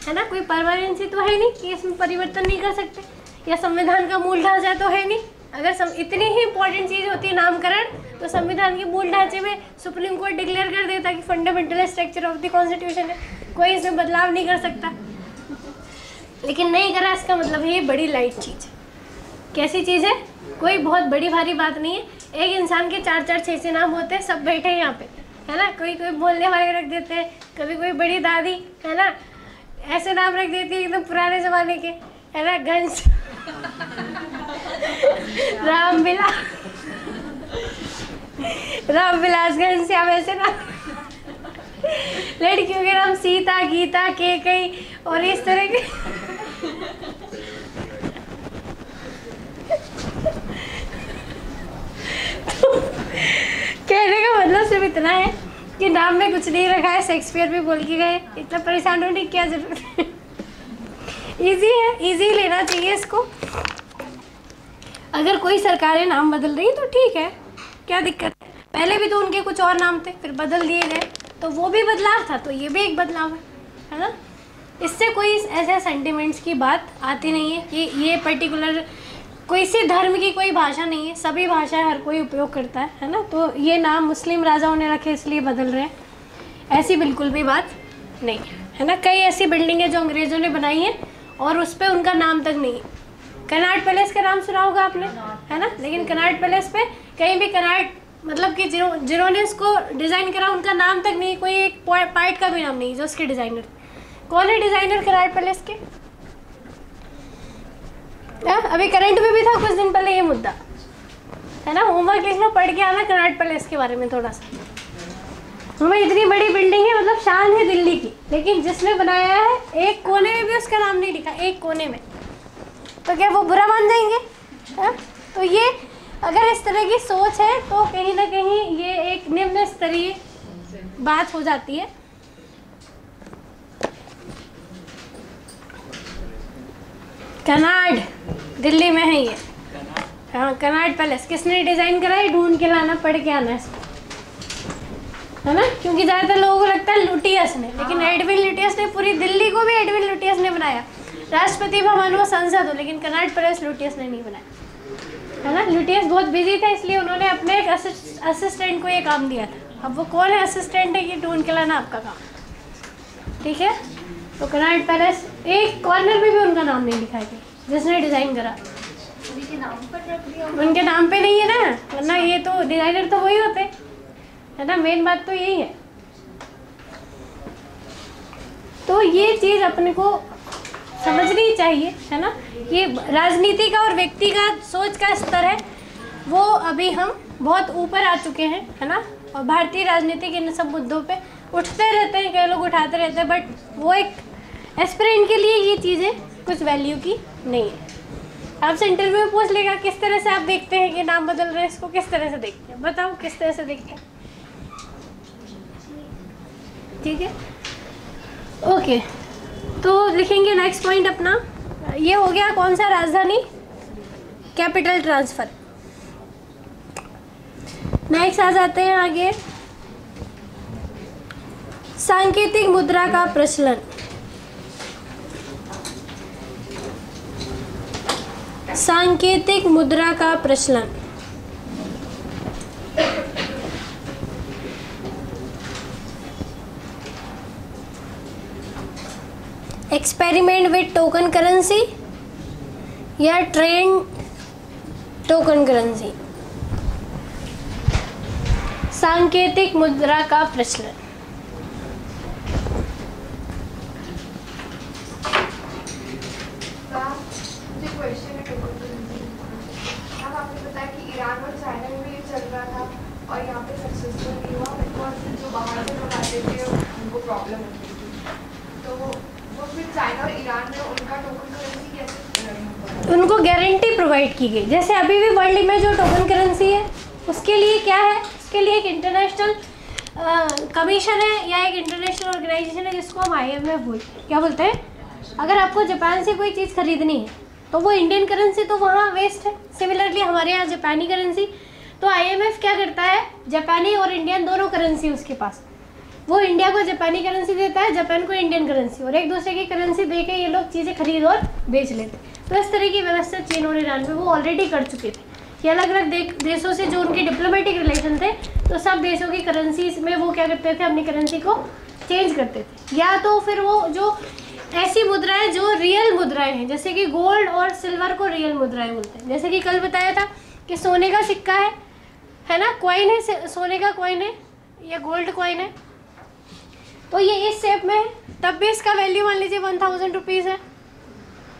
A: है ना, कोई परमानेंसी तो है नहीं कि इसमें परिवर्तन नहीं कर सकते, या संविधान का मूल ढांचा तो है नहीं। अगर इतनी ही इंपॉर्टेंट चीज़ होती है नामकरण, तो संविधान के मूल ढांचे में सुप्रीम कोर्ट डिक्लेयर कर देता कि fundamental structure of the constitution है, कोई इसमें बदलाव नहीं कर सकता। लेकिन नहीं करा, इसका मतलब ये बड़ी लाइट चीज़ है। कैसी चीज़ है, कोई बहुत बड़ी भारी बात नहीं है। एक इंसान के 4-4 6 नाम होते हैं, सब बैठे हैं यहाँ पे, है ना। कोई बोलने वाले रख देते हैं, कभी कोई बड़ी दादी, है ना, ऐसे नाम रख देती है एकदम पुराने ज़माने के, है ना, घंस रामविलास घनश्याम, ऐसे ना। लड़कियों के नाम सीता, गीता, केकई और इस तरह के। कहने का मतलब सिर्फ इतना है कि नाम में कुछ नहीं रखा है, शेक्सपियर भी बोल के गए, इतना परेशान होने की क्या जरूरत है। इजी है, इजी लेना चाहिए इसको। अगर कोई सरकारें नाम बदल रही तो ठीक है, क्या दिक्कत है। पहले भी तो उनके कुछ और नाम थे, फिर बदल दिए गए, तो वो भी बदलाव था, तो ये भी एक बदलाव है ना। इससे कोई ऐसे सेंटिमेंट्स की बात आती नहीं है कि ये पर्टिकुलर कोई सी धर्म की कोई भाषा नहीं है, सभी भाषाएं हर कोई उपयोग करता है ना। तो ये नाम मुस्लिम राजाओं ने रखे इसलिए बदल रहे हैं, ऐसी बिल्कुल भी बात नहीं है ना। कई ऐसी बिल्डिंगें जो अंग्रेज़ों ने बनाई हैं और उस पर उनका नाम तक नहीं है। कनॉट पैलेस का नाम सुना होगा आपने, है ना, लेकिन कनॉट पैलेस पे कहीं भी कनॉट मतलब कि जिन्होंने इसको डिज़ाइन करा उनका नाम तक नहीं, कोई एक पार्ट का भी नाम नहीं जो उसके डिज़ाइनर। कौन है डिज़ाइनर कनॉट पैलेस के? अभी करंट में भी था कुछ दिन पहले ये मुद्दा, है ना। होमवर्क लिख लो, पढ़ के आना कनॉट पैलेस के बारे में थोड़ा सा। हमें इतनी बड़ी बिल्डिंग है, मतलब शान है दिल्ली की, लेकिन जिसने बनाया है एक कोने में भी उसका नाम नहीं लिखा, एक कोने में, तो क्या वो बुरा मान जाएंगे? है? तो ये अगर इस तरह की सोच है तो कहीं ना कहीं ये एक निम्न स्तरीय बात हो जाती है। कनॉट दिल्ली में है ये, हाँ कनॉट पैलेस। किसने डिज़ाइन करा है? ढूंढ के लाना, पढ़ के आना इसको, है ना। क्योंकि ज़्यादातर लोगों को लगता है लुटियस ने, लेकिन एडविन लुटियस ने पूरी दिल्ली को भी एडविन लुटियस ने बनाया। राष्ट्रपति भवन वो संसद हो, लेकिन कनॉट पैलेस लुटियस ने नहीं बनाया, है ना। लुटियस बहुत बिजी था, इसलिए उन्होंने अपने एक असिस्टेंट को ये काम दिया था। अब वो कौन है असिस्टेंट है, कि ढूंढ के लाना आपका काम, ठीक है। तो कनॉट पैलेस एक कॉर्नर में भी उनका नाम नहीं लिखा है जिसने डिज़ाइन करा,
C: उनके नाम पर रख दिया।
A: उनके नाम पे नहीं है ना, वरना ये तो डिज़ाइनर तो वही होते, है ना। मेन बात तो यही है। तो ये चीज़ अपने को समझनी चाहिए, है ना। ये राजनीति का और व्यक्तिगत सोच का स्तर है, वो अभी हम बहुत ऊपर आ चुके हैं, है ना। और भारतीय राजनीति के इन सब मुद्दों पे उठते रहते हैं, कई लोग उठाते रहते हैं, बट वो एक एस्पिरेंट के लिए ये चीज़ें कुछ वैल्यू की नहीं है। आपसे इंटरव्यू में पूछ लेगा किस तरह से आप देखते हैं कि नाम बदल रहे हैं, इसको किस तरह से देखते हैं, बताओ किस तरह से देखते हैं, ठीक है। ओके, तो लिखेंगे नेक्स्ट पॉइंट अपना, ये हो गया कौन सा, राजधानी कैपिटल ट्रांसफर। नेक्स्ट आ जाते हैं आगे, सांकेतिक मुद्रा का प्रचलन। सांकेतिक मुद्रा का प्रचलन। एक्सपेरिमेंट विद टोकन करेंसी या ट्रेंड टोकन करेंसी। सांकेतिक मुद्रा का प्रचलन।
D: क्वेश्चन है टोकन करेंसी। अब आपने बताया कि ईरान और चाइना में भी ये चल रहा था और यहाँ पे सक्सेसफुल नहीं हुआ, बिकॉज जो बाहर से लोग आते थे उनको प्रॉब्लम होती थी। तो वो फिर चाइना और ईरान में उनका टोकन करेंसी कैसे,
A: उनको गारंटी प्रोवाइड की गई। जैसे अभी भी वर्ल्ड में जो टोकन करेंसी है उसके लिए क्या है, उसके लिए एक इंटरनेशनल कमीशन है या एक इंटरनेशनल ऑर्गेनाइजेशन है जिसको हम IMF क्या बोलते हैं। अगर आपको जापान से कोई चीज़ खरीदनी है तो वो इंडियन करेंसी तो वहाँ वेस्ट है। सिमिलरली हमारे यहाँ जापानी करेंसी, तो IMF क्या करता है, जापानी और इंडियन दोनों करेंसी उसके पास, वो इंडिया को जापानी करेंसी देता है, जापान को इंडियन करेंसी, और एक दूसरे की करेंसी दे के ये लोग चीज़ें खरीद और बेच लेते। तो इस तरह की व्यवस्था चीन और ईरान में वो ऑलरेडी कर चुके थे कि अलग अलग देशों से जो उनके डिप्लोमेटिक रिलेशन थे, तो सब देशों की करेंसी में वो क्या करते थे, अपनी करेंसी को चेंज करते थे। या तो फिर वो जो ऐसी मुद्राएं जो रियल मुद्राएं हैं, जैसे कि गोल्ड और सिल्वर को रियल मुद्राएं बोलते हैं। जैसे कि कल बताया था कि सोने का सिक्का है ना, कॉइन है, सोने का कॉइन है या गोल्ड कॉइन है, तो ये इस शेप में है, तब भी इसका वैल्यू मान लीजिए 1000 रुपीज़ है।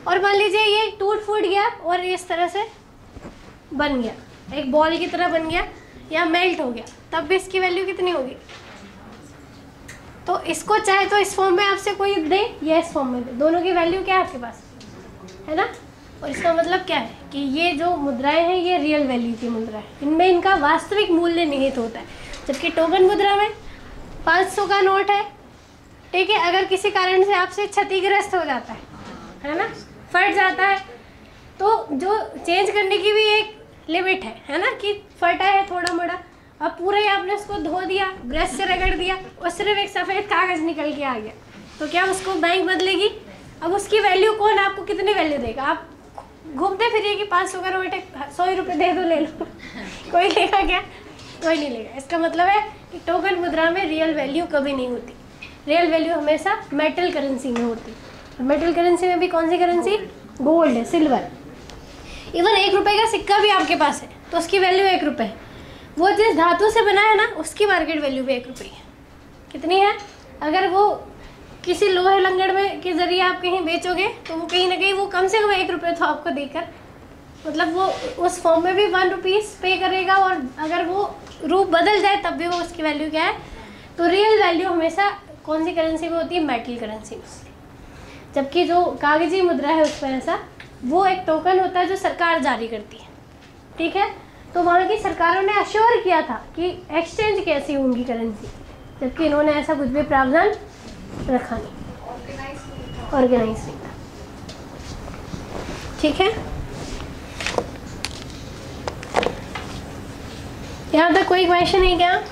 A: और मान लीजिए ये टूट फूट गया और इस तरह से बन गया, एक बॉल की तरह बन गया या मेल्ट हो गया, तब भी इसकी वैल्यू कितनी होगी। तो इसको चाहे तो इस फॉर्म में आपसे कोई दे या इस फॉर्म में दे, दोनों की वैल्यू क्या है आपके पास, है ना। और इसका मतलब क्या है कि ये जो मुद्राएं हैं ये रियल वैल्यू की मुद्रा है, इनमें इनका वास्तविक मूल्य निहित होता है। जबकि टोकन मुद्रा में 500 का नोट है, ठीक है, अगर किसी कारण से आपसे क्षतिग्रस्त हो जाता है ना, फट जाता है, तो जो चेंज करने की भी एक लिमिट है ना, कि फटा है थोड़ा मोड़ा, अब पूरा ही आपने उसको धो दिया, ब्रश से रगड़ दिया और सिर्फ एक सफ़ेद कागज़ निकल के आ गया, तो क्या उसको बैंक बदलेगी? अब उसकी वैल्यू कौन आपको कितनी वैल्यू देगा? आप घूमते फिरिए कि 500 का नोट है, 100 रुपये दे दो, ले लो, कोई लेगा क्या? कोई नहीं लेगा। इसका मतलब है कि टोकन मुद्रा में रियल वैल्यू कभी नहीं होती, रियल वैल्यू हमेशा मेटल करेंसी में होती है। मेटल करेंसी में भी कौन सी करेंसी? गोल्ड है, सिल्वर। इवन 1 रुपये का सिक्का भी आपके पास है तो उसकी वैल्यू 1 रुपये है। वो जिस धातु से बना है ना, उसकी मार्केट वैल्यू भी 1 रुपये है। कितनी है? अगर वो किसी लोहे लंगड़ में के ज़रिए आप कहीं बेचोगे तो वो कहीं ना कहीं वो कम से कम 1 रुपये तो आपको देकर, मतलब वो उस फॉर्म में भी 1 रुपीस पे करेगा, और अगर वो रूप बदल जाए तब भी वो उसकी वैल्यू क्या है? तो रियल वैल्यू हमेशा कौन सी करेंसी में होती है? मेटल करेंसी में। जबकि जो कागजी मुद्रा है उस पर ऐसा, वो एक टोकन होता है जो सरकार जारी करती है, ठीक है। तो वहाँ की सरकारों ने अश्योर किया था कि एक्सचेंज कैसी होंगी करेंसी, जबकि इन्होंने ऐसा कुछ भी प्रावधान रखा नहीं, ऑर्गेनाइज नहीं था, ठीक है। यहाँ तक कोई क्वेश्चन है क्या?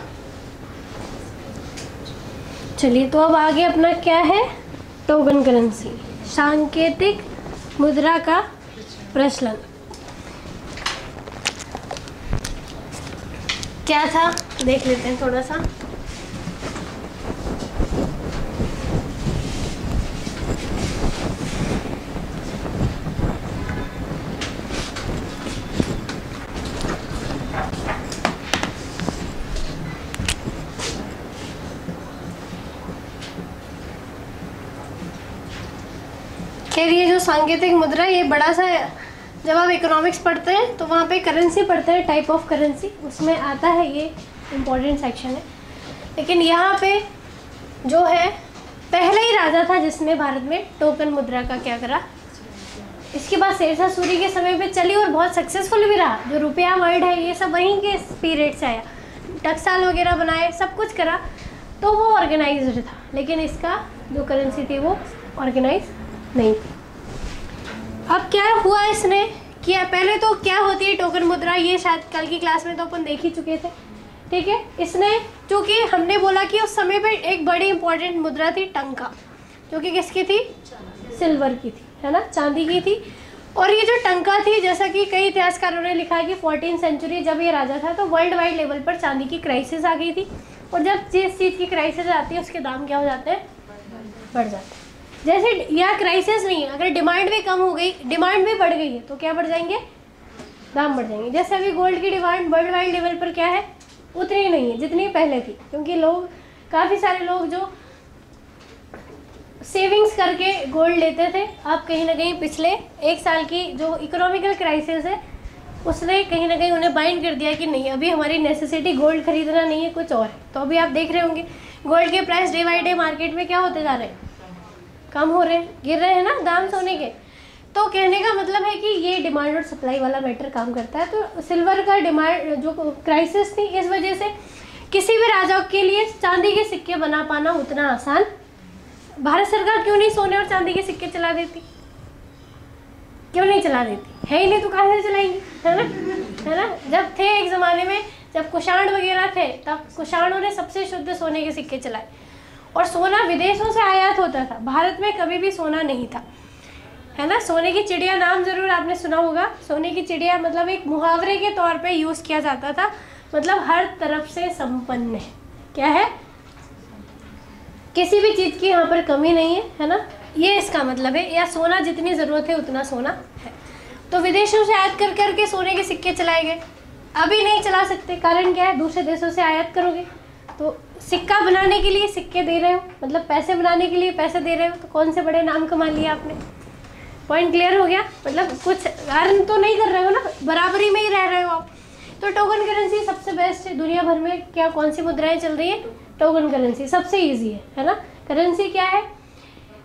A: चलिए, तो अब आगे अपना क्या है? टोकन करेंसी, सांकेतिक मुद्रा का प्रचलन। क्या था देख लेते हैं थोड़ा सा। खैर, ये जो सांकेतिक मुद्रा ये बड़ा सा, जब आप इकोनॉमिक्स पढ़ते हैं तो वहाँ पे करेंसी पढ़ते हैं, टाइप ऑफ करेंसी, उसमें आता है, ये इम्पोर्टेंट सेक्शन है। लेकिन यहाँ पे जो है, पहला ही राजा था जिसने भारत में टोकन मुद्रा का क्या करा। इसके बाद शेरशाह सूरी के समय पे चली और बहुत सक्सेसफुल भी रहा। जो रुपया वर्ड है ये सब वहीं के पीरियड से आया, टकसाल वगैरह बनाए, सब कुछ करा, तो वो ऑर्गेनाइज्ड था। लेकिन इसका जो करेंसी थी वो ऑर्गेनाइज नहीं थी। अब क्या हुआ इसने किया? पहले तो क्या होती है टोकन मुद्रा, ये शायद कल की क्लास में तो अपन देख ही चुके थे, ठीक है। इसने, चूँकि हमने बोला कि उस समय पे एक बड़ी इंपॉर्टेंट मुद्रा थी टंका, जो कि किसकी थी? सिल्वर की थी, है ना, चांदी की थी। और ये जो टंका थी, जैसा कि कई इतिहासकारों ने लिखा है कि 14th सेंचुरी जब ये राजा था तो वर्ल्ड वाइड लेवल पर चांदी की क्राइसिस आ गई थी। और जब जिस चीज़ की क्राइसिस आती है उसके दाम क्या हो जाते हैं? बढ़ जाते हैं। जैसे यह क्राइसिस नहीं है, अगर डिमांड भी कम हो गई, डिमांड भी बढ़ गई है, तो क्या बढ़ जाएंगे? दाम बढ़ जाएंगे। जैसे अभी गोल्ड की डिमांड वर्ल्ड वाइड लेवल पर क्या है? उतनी नहीं है जितनी पहले थी, क्योंकि लोग, काफ़ी सारे लोग जो सेविंग्स करके गोल्ड लेते थे, अब कहीं ना कहीं पिछले 1 साल की जो इकोनॉमिकल क्राइसिस है उसने कहीं ना कहीं उन्हें बाइंड कर दिया कि नहीं, अभी हमारी नेसेसिटी गोल्ड खरीदना नहीं है, कुछ और है। तो अभी आप देख रहे होंगे गोल्ड के price day by day market में क्या होते जा रहे हैं? कम हो रहे हैं, गिर रहे हैं ना दाम सोने के। तो कहने का मतलब है कि ये डिमांड और सप्लाई वाला मैटर काम करता है। तो सिल्वर का डिमांड जो क्राइसिस थी, इस वजह से किसी भी राजा के लिए चांदी के सिक्के बना पाना उतना आसान, भारत सरकार क्यों नहीं सोने और चांदी के सिक्के चला देती? क्यों नहीं चला देती? है ही नहीं तो कहाँ से चलाएंगी, है ना। जब थे एक ज़माने में, जब कुषाण वगैरह थे, तब कुषाणों ने सबसे शुद्ध सोने के सिक्के चलाए, और सोना विदेशों से आयात होता था, भारत में कभी भी सोना नहीं था, है ना। सोने की चिड़िया नाम ज़रूर आपने सुना होगा। सोने की चिड़िया मतलब एक मुहावरे के तौर पे यूज़ किया जाता था, मतलब हर तरफ से संपन्न है। क्या है? किसी भी चीज़ की यहाँ पर कमी नहीं है ना, ये इसका मतलब है। या सोना जितनी ज़रूरत है उतना सोना है। तो विदेशों से आयात कर करके सोने के सिक्के चलाए गए। अभी नहीं चला सकते, कारण क्या है? दूसरे देशों से आयात करोगे तो सिक्का बनाने के लिए सिक्के दे रहे हो, मतलब पैसे बनाने के लिए पैसे दे रहे हो, तो कौन से बड़े नाम कमा लिए आपने? पॉइंट क्लियर हो गया? मतलब कुछ अर्न तो नहीं कर रहे हो ना, बराबरी में ही रह रहे हो आप। तो टोकन करेंसी सबसे बेस्ट है दुनिया भर में। क्या कौन सी मुद्राएं चल रही है? टोकन करेंसी सबसे ईजी है ना। करेंसी क्या है?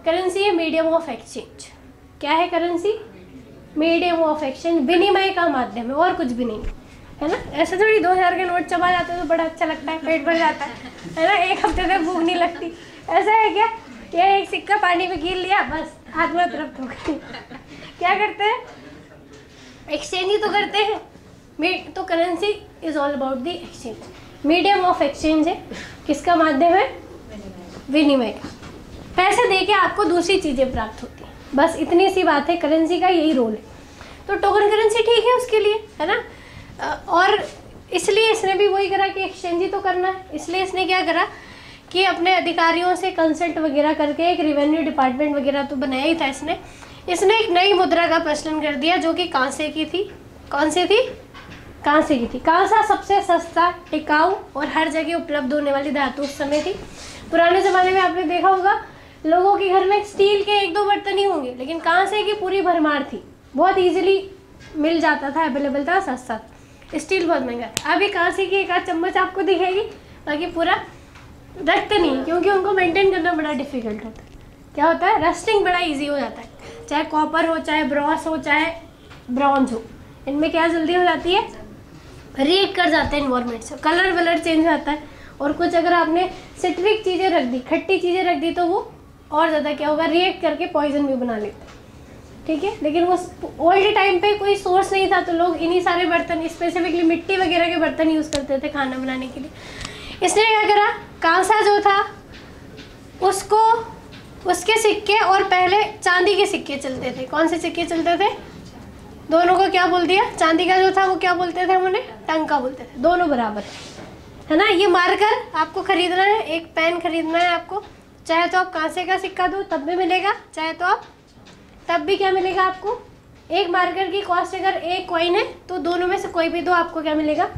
A: करेंसी है मीडियम ऑफ एक्सचेंज। क्या है करेंसी? मीडियम ऑफ एक्सचेंज, विनिमय का माध्यम है और कुछ भी नहीं है ना। ऐसे थोड़ी 2000 के नोट चबा जाते तो बड़ा अच्छा लगता है, पेट भर जाता है ना, एक हफ्ते तक भूख नहीं लगती। ऐसा है क्या? ये एक सिक्का पानी में गिर लिया बस आत्मा तृप्त हो गई। क्या करते हैं? एक्सचेंज ही तो करते हैं। तो currency is all about the exchange, medium of exchange है। किसका माध्यम है? विनिमय का। पैसे दे के आपको दूसरी चीज़ें प्राप्त होती हैं, बस इतनी सी बात है। करेंसी का यही रोल है। तो टोकन करेंसी ठीक है उसके लिए, है ना। और इसलिए इसने भी वही करा कि एक्सचेंज ही तो करना है। इसलिए इसने क्या करा कि अपने अधिकारियों से कंसल्ट वगैरह करके एक रेवेन्यू डिपार्टमेंट वगैरह तो बनाया ही था इसने एक नई मुद्रा का प्रचलन कर दिया जो कि कांसे की थी। कौन सी थी? कांसे की थी। कांसा सबसे सस्ता, टिकाऊ और हर जगह उपलब्ध होने वाली धातु उस समय थी। पुराने ज़माने में आपने देखा होगा लोगों के घर में स्टील के 1-2 बर्तन ही होंगे, लेकिन कांसे की पूरी भरमार थी। बहुत इजीली मिल जाता था, अवेलेबल था, सस्ता। स्टील बहुत महंगा था। अभी कांसे की एक आध चम्मच आपको दिखेगी, बाकी पूरा रखते नहीं, क्योंकि उनको मेंटेन करना बड़ा डिफिकल्ट होता है। क्या होता है? रस्टिंग बड़ा इजी हो जाता है, चाहे कॉपर हो, चाहे ब्रॉस हो, चाहे ब्रॉन्ज हो। इनमें क्या जल्दी हो जाती है? रिएक्ट कर जाते हैं इन्वायरमेंट से, कलर वलर चेंज हो जाता है। और कुछ अगर आपने सिट्रिक चीज़ें रख दी, खट्टी चीज़ें रख दी, तो वो और ज़्यादा क्या होगा? रिएक्ट करके पॉइजन भी बना लेते हैं। ठीक है, लेकिन वो ओल्ड टाइम पे कोई सोर्स नहीं था, तो लोग इन्हीं सारे बर्तन, स्पेसिफिकली मिट्टी वगैरह के बर्तन यूज़ करते थे खाना बनाने के लिए। इसने क्या करा? कांसा जो था उसको, उसके सिक्के और पहले चांदी के सिक्के चलते थे। कौन से सिक्के चलते थे? दोनों को क्या बोल दिया? चांदी का जो था वो क्या बोलते थे? उन्हें टंका बोलते थे। दोनों बराबर है ना। ये मार्कर आपको खरीदना है, एक पेन खरीदना है आपको, चाहे तो आप कांसे का सिक्का दो तब भी मिलेगा, चाहे तो आप तब भी क्या मिलेगा आपको? एक मार्कर की कॉस्ट अगर एक कॉइन है तो दोनों में से कोई भी दो, आपको क्या मिलेगा?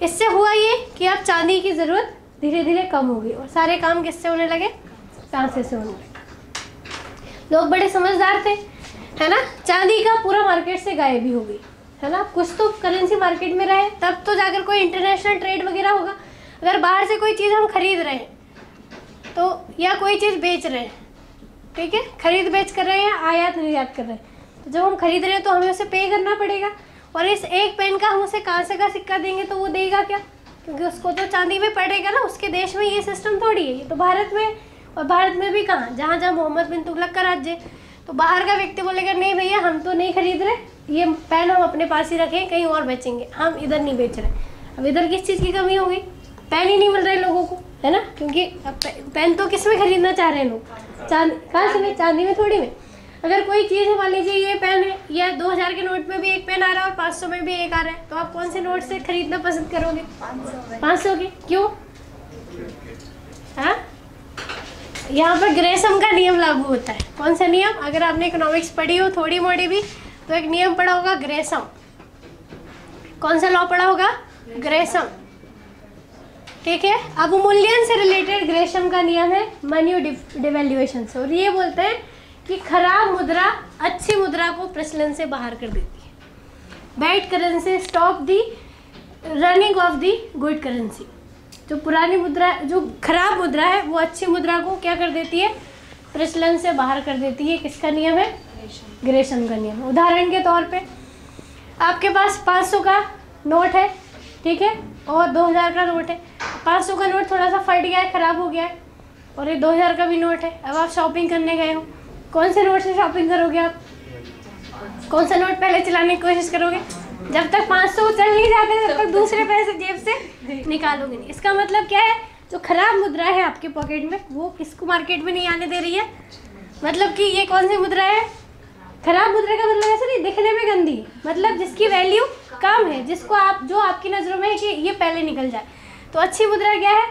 A: इससे हुआ ये कि अब चांदी की ज़रूरत धीरे धीरे कम होगी और सारे काम किससे होने लगे? कांसे से होने लगे। लोग बड़े समझदार थे, है ना। चांदी का पूरा मार्केट से गायब भी हो गई, है ना। कुछ तो करेंसी मार्केट में रहे, तब तो जाकर कोई इंटरनेशनल ट्रेड वगैरह होगा। अगर बाहर से कोई चीज़ हम खरीद रहे हैं तो, या कोई चीज़ बेच रहे हैं, ठीक है, खरीद बेच कर रहे हैं, आयात निर्यात कर रहे हैं, तो जब हम खरीद रहे हैं तो हमें उसे पे करना पड़ेगा। और इस एक पेन का हम उसे कांसे का सिक्का देंगे तो वो देगा क्या? क्योंकि उसको तो चांदी में पड़ेगा ना। उसके देश में ये सिस्टम थोड़ी है, ये तो भारत में, और भारत में भी कहाँ, जहाँ जहाँ मोहम्मद बिन तुगलक का राज्य, तो बाहर का व्यक्ति बोलेगा नहीं भैया हम तो नहीं खरीद रहे, ये पेन हम अपने पास ही रखें, कहीं और बेचेंगे, हम इधर नहीं बेच रहे। अब इधर किस चीज़ की कमी हो गई? पेन ही नहीं मिल रहे लोगों को, है ना। क्योंकि पेन तो किस में खरीदना चाह रहे हैं लोग? कांसे में, चांदी में थोड़ी में। अगर कोई चीज़ है, मान लीजिए ये पेन है, या 2000 के नोट में भी एक पेन आ रहा है और 500 में भी एक आ रहा है, तो आप कौन से नोट से खरीदना पसंद करोगे? 500 के। क्यों? हाँ, यहाँ पर ग्रेसम का नियम लागू होता है। कौन सा नियम? अगर आपने इकोनॉमिक्स पढ़ी हो थोड़ी मोड़ी भी, तो एक नियम पढ़ा होगा ग्रेसम। कौन सा लॉ पढ़ा होगा? ग्रेसम। ठीक है, अवमूल्यन से रिलेटेड ग्रेसम का नियम है मनी डिवैल्यूएशन से, और ये बोलते हैं कि खराब मुद्रा अच्छी मुद्रा को प्रचलन से बाहर कर देती है। Bad currency stop the running of the good currency. जो पुरानी मुद्रा, जो खराब मुद्रा है, वो अच्छी मुद्रा को क्या कर देती है? प्रचलन से बाहर कर देती है। किसका नियम है? ग्रेसम का नियम। उदाहरण के तौर पे आपके पास 500 का नोट है, ठीक है, और 2000 का नोट है। 500 का नोट थोड़ा सा फट गया है, ख़राब हो गया है, और ये 2000 का भी नोट है। अब आप शॉपिंग करने गए हो, कौन से नोट से शॉपिंग करोगे आप? कौन सा नोट पहले चलाने की कोशिश करोगे? जब तक 500 चल नहीं जाते तब तक दूसरे पैसे जेब से निकालोगे नहीं। इसका मतलब क्या है? जो खराब मुद्रा है आपके पॉकेट में, वो किसको मार्केट में नहीं आने दे रही है। मतलब कि ये कौन सी मुद्रा है? खराब मुद्रा का मतलब ऐसा नहीं दिखने में गंदी, मतलब जिसकी वैल्यू कम है, जिसको आप, जो आपकी नज़रों में है कि ये पहले निकल जाए। तो अच्छी मुद्रा क्या है?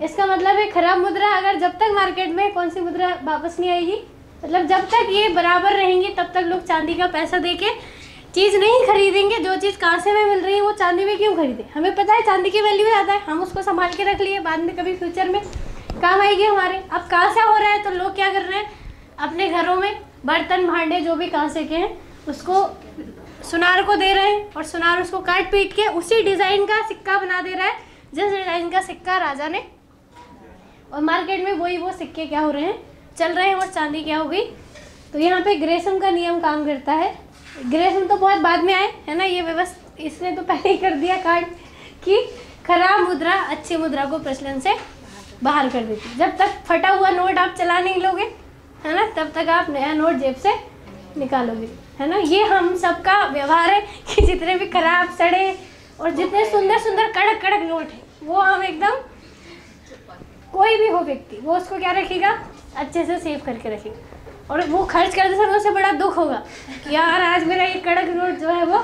A: इसका मतलब है खराब मुद्रा अगर जब तक मार्केट में कौन सी मुद्रा वापस नहीं आएगी, मतलब जब तक ये बराबर रहेंगी तब तक लोग चांदी का पैसा देके चीज़ नहीं खरीदेंगे। जो चीज़ कांसे में मिल रही है वो चांदी में क्यों खरीदे? हमें पता है चांदी की वैल्यू ज़्यादा है, हम उसको संभाल के रख लिए, बाद में कभी फ्यूचर में काम आएगी हमारे। अब कांसा हो रहा है तो लोग क्या कर रहे हैं? अपने घरों में बर्तन भांडे जो भी कांसे के हैं उसको सुनार को दे रहे हैं, और सुनार उसको काट पीट के उसी डिज़ाइन का सिक्का बना दे रहा है जिस डिज़ाइन का सिक्का राजा ने, और मार्केट में वही वो सिक्के क्या हो रहे हैं? चल रहे हैं, और चांदी क्या हो गई? तो यहाँ पे ग्रेसम का नियम काम करता है ग्रेसम तो बहुत बाद में आए, है ना, ये व्यवस्था इसने तो पहले ही कर दिया कार्ड कि खराब मुद्रा अच्छी मुद्रा को प्रचलन से बाहर कर देती। जब तक फटा हुआ नोट आप चला नहीं लोगे, है ना, तब तक आप नया नोट जेब से निकालोगे, है ना। ये हम सबका व्यवहार है कि जितने भी खराब सड़े और जितने सुंदर सुंदर कड़क कड़क नोट है वो हम एकदम, कोई भी हो व्यक्ति वो उसको क्या रखेगा, अच्छे से सेव करके रखेगा। और वो खर्च करते समय उसे बड़ा दुख होगा कि यार आज मेरा ये कड़क नोट जो है वो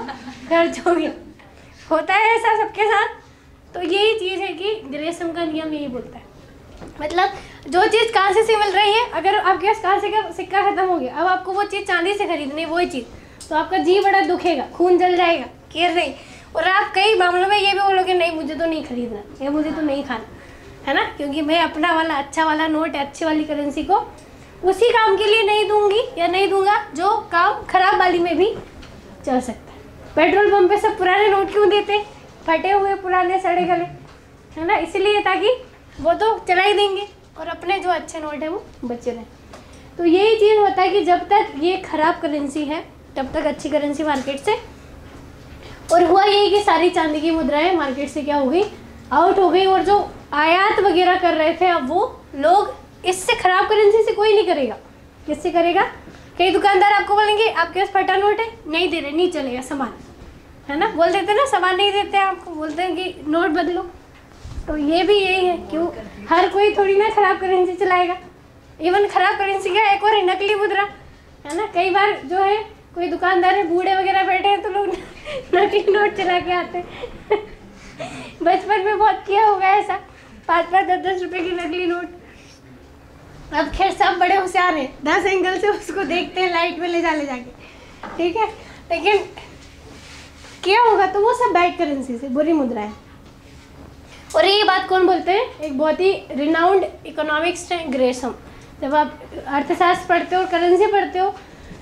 A: खर्च हो गया। होता है ऐसा सबके साथ। तो यही चीज़ है कि ग्रेसम का नियम यही बोलता है, मतलब जो चीज़ कांसे से मिल रही है, अगर आपके पास कांसे का सिक्का खत्म हो गया, अब आपको वो चीज़ चांदी से खरीदनी है वही चीज़, तो आपका जी बड़ा दुखेगा, खून जल जाएगा, केयर नहीं, और आप कई मामलों में ये भी बोलोगे नहीं मुझे तो नहीं खरीदना या मुझे तो नहीं खाना, है ना, क्योंकि मैं अपना वाला अच्छा वाला नोट है, अच्छी वाली करेंसी को उसी काम के लिए नहीं दूंगी या नहीं दूंगा जो काम खराब वाली में भी चल सकता है। पेट्रोल पंप पे सब पुराने नोट क्यों देते, फटे हुए पुराने सड़े गले, है ना, इसलिए ताकि वो तो चला ही देंगे और अपने जो अच्छे नोट है वो बचे रहें। तो यही चीज़ होता है कि जब तक ये खराब करेंसी है तब तक अच्छी करेंसी मार्केट से, और हुआ यही कि सारी चांदी की मुद्राएं मार्केट से क्या हो गई, आउट हो गई, और जो आयात वगैरह कर रहे थे अब वो लोग, इससे खराब करेंसी से कोई नहीं करेगा, किससे करेगा, कई दुकानदार आपको बोलेंगे आपके पास फटा नोट है, नहीं दे रहे, नहीं चलेगा सामान, है ना, बोल देते ना, सामान नहीं देते आपको, बोलते हैं कि नोट बदलो। तो ये भी यही है, क्यों हर कोई थोड़ी ना खराब करेंसी चलाएगा। इवन खराब करेंसी का एक और है नकली मुद्रा, है ना, कई बार जो है कोई दुकानदार है बूढ़े वगैरह बैठे हैं तो लोग नकली नोट चला के आते हैं बचपन में बहुत किया होगा ऐसा, 5-5, 10-10 रुपए की नकली नोट। अब खैर सब बड़े होशियार हैं, 10 एंगल से उसको देखते हैं, लाइट में ले जाके, ठीक है, लेकिन क्या होगा तो वो सब बैड करेंसी से, बुरी मुद्रा है। और ये बात कौन बोलते हैं, एक बहुत ही रिनाउंड इकोनॉमिक्स है ग्रेसम। जब आप अर्थशास्त्र पढ़ते हो और करेंसी पढ़ते हो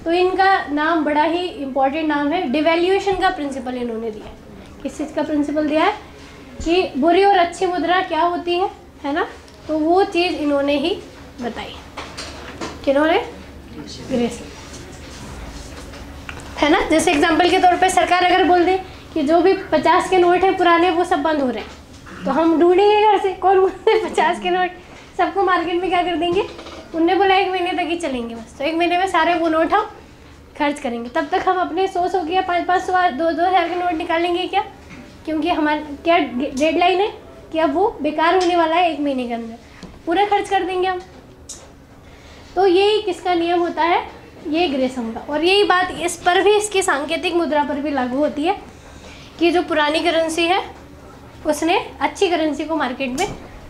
A: तो इनका नाम बड़ा ही इम्पोर्टेंट नाम है, डिवैल्यूएशन का प्रिंसिपल इन्होंने दिया है। किस चीज़ का प्रिंसिपल दिया है कि बुरी और अच्छी मुद्रा क्या होती है ना, तो वो चीज़ इन्होंने ही बताई। किन्होंने, ग्रेसम, है ना। जैसे एग्जांपल के तौर पे सरकार अगर बोल दे कि जो भी 50 के नोट हैं पुराने वो सब बंद हो रहे हैं, तो हम ढूंढेंगे घर से कौन बोलते हैं 50 के नोट, सबको मार्केट में क्या कर देंगे, उनने बोला 1 महीने तक ही चलेंगे बस, तो 1 महीने में सारे वो नोट हम खर्च करेंगे। तब तक हम अपने 100 के या 500, 2,000 के नोट निकालेंगे क्या, क्योंकि हमारे क्या डेडलाइन है कि अब वो बेकार होने वाला है 1 महीने के अंदर, पूरा खर्च कर देंगे हम। तो यही किसका नियम होता है, ये ग्रेसम का। और यही बात इस पर भी, इसकी सांकेतिक मुद्रा पर भी लागू होती है कि जो पुरानी करेंसी है उसने अच्छी करेंसी को मार्केट में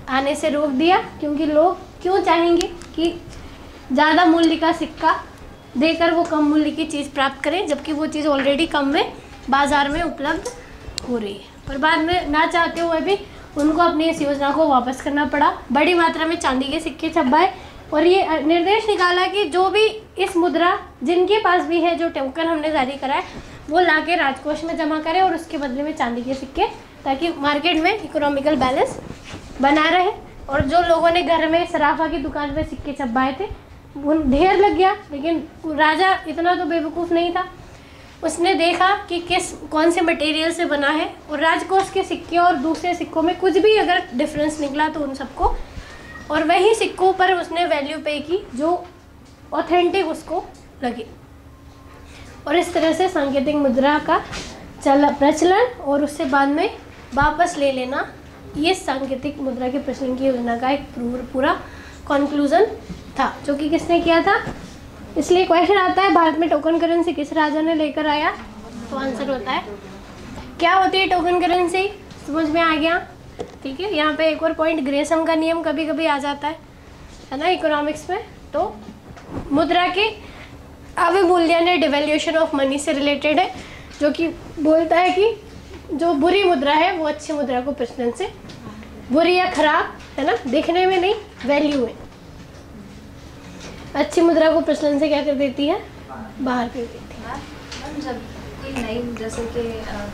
A: आने से रोक दिया, क्योंकि लोग क्यों चाहेंगे कि ज़्यादा मूल्य का सिक्का देकर वो कम मूल्य की चीज़ प्राप्त करें, जबकि वो चीज़ ऑलरेडी कम में बाज़ार में उपलब्ध हो रही है। पर बाद में ना चाहते हुए भी उनको अपनी इस योजना को वापस करना पड़ा, बड़ी मात्रा में चांदी के सिक्के छपवाए और ये निर्देश निकाला कि जो भी इस मुद्रा जिनके पास भी है, जो टोकन हमने जारी करा है, वो ला के राजकोष में जमा करें और उसके बदले में चांदी के सिक्के, ताकि मार्केट में इकोनॉमिकल बैलेंस बना रहे। और जो लोगों ने घर में सराफा की दुकान पे सिक्के छपवाए थे उन ढेर लग गया, लेकिन राजा इतना तो बेवकूफ़ नहीं था, उसने देखा कि कौन से मटेरियल से बना है और राजकोष के सिक्के और दूसरे सिक्कों में कुछ भी अगर डिफरेंस निकला तो उन सबको, और वही सिक्कों पर उसने वैल्यू पे की जो ऑथेंटिक उसको लगे। और इस तरह से सांकेतिक मुद्रा का प्रचलन और उससे बाद में वापस ले लेना, ये सांकेतिक मुद्रा के प्रचलन की योजना का एक पूरा कंक्लूजन था, जो कि किसने किया था। इसलिए क्वेश्चन आता है भारत में टोकन करेंसी किस राजा ने लेकर आया, तो आंसर होता है क्या होती है टोकन करेंसी, समझ में आ गया, ठीक है। यहाँ पे एक और पॉइंट, ग्रेसम का नियम कभी कभी आ जाता है ना इकोनॉमिक्स में, तो मुद्रा के अवमूल्यन या डिवैल्यूएशन ऑफ मनी से रिलेटेड है, जो कि बोलता है कि जो बुरी मुद्रा है वो अच्छी मुद्रा को प्रचलन से, बुरी या खराब है ना, दिखने में नहीं वैल्यू है, अच्छी मुद्रा को प्रचलन से क्या कर देती है, बाहर कर देती है।
C: मैम जब कोई नई जैसे कि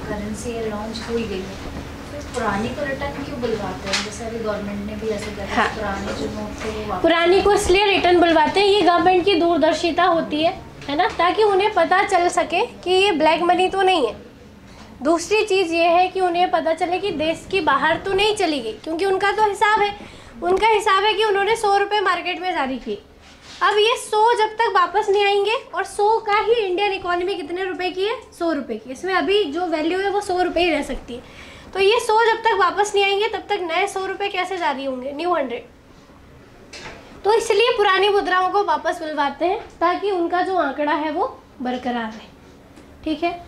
C: करेंसी लॉन्च हुई गई तो पुरानी को रिटर्न क्यों बुलवाते हैं, जैसे अभी गवर्नमेंट ने भी ऐसे किया, पुराने जो नोट थे वो
A: पुरानी को इसलिए रिटर्न बुलवाते हैं, ये गवर्नमेंट की दूरदर्शिता होती है है ना, ताकि उन्हें पता चल सके कि ये ब्लैक मनी तो नहीं है। दूसरी चीज़ ये है कि उन्हें पता चले कि देश की बाहर तो नहीं चली गई, क्योंकि उनका तो हिसाब है, उनका हिसाब है कि उन्होंने 100 रुपये मार्केट में जारी किए। अब ये 100 जब तक वापस नहीं आएंगे, और 100 का ही इंडियन इकोनॉमी कितने रुपए की है, 100 रुपये की, इसमें अभी जो वैल्यू है वो 100 रुपये ही रह सकती है। तो ये 100 जब तक वापस नहीं आएंगे तब तक नए 100 रुपये कैसे जारी होंगे, न्यू 100। तो इसलिए पुरानी मुद्राओं को वापस मिलवाते हैं ताकि उनका जो आंकड़ा है वो बरकरार रहे, ठीक है।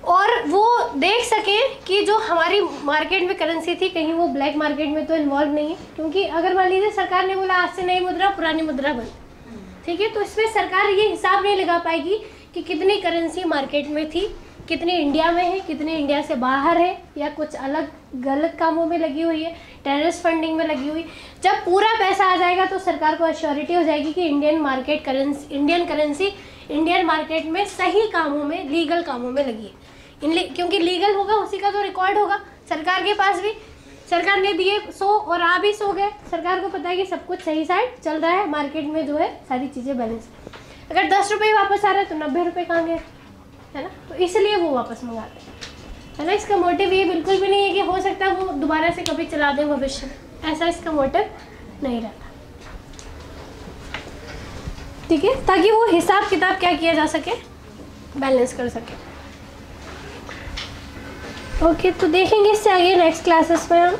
A: और वो देख सकें कि जो हमारी मार्केट में करेंसी थी कहीं वो ब्लैक मार्केट में तो इन्वॉल्व नहीं है, क्योंकि अगर मान लीजिए सरकार ने बोला आज से नई मुद्रा पुरानी मुद्रा बंद, ठीक है, तो इसमें सरकार ये हिसाब नहीं लगा पाएगी कि कितनी करेंसी मार्केट में थी, कितनी इंडिया में है, कितनी इंडिया से बाहर है, या कुछ अलग गलत कामों में लगी हुई है, टेररिस्ट फंडिंग में लगी हुई। जब पूरा पैसा आ जाएगा तो सरकार को एश्योरिटी हो जाएगी कि इंडियन करेंसी इंडियन मार्केट में सही कामों में, लीगल कामों में लगी है। क्योंकि लीगल होगा उसी का तो रिकॉर्ड होगा सरकार के पास भी। सरकार ने दिए 100 और आ भी 100 गए, सरकार को पता है कि सब कुछ सही साइड चल रहा है, मार्केट में जो है सारी चीज़ें बैलेंस। अगर 10 रुपये वापस आ रहे हैं तो 90 रुपये कहाँ गए, है ना, तो इसलिए वो वापस मंगाते हैं, है ना। इसका मोटिव ये बिल्कुल भी नहीं है कि हो सकता है वो दोबारा से कभी चला दें भविष्य में, ऐसा इसका मोटिव नहीं रहता, ठीक है, ताकि वो हिसाब किताब क्या किया जा सके, बैलेंस कर सके। ओके, तो देखेंगे इससे आगे नेक्स्ट क्लासेस में हम।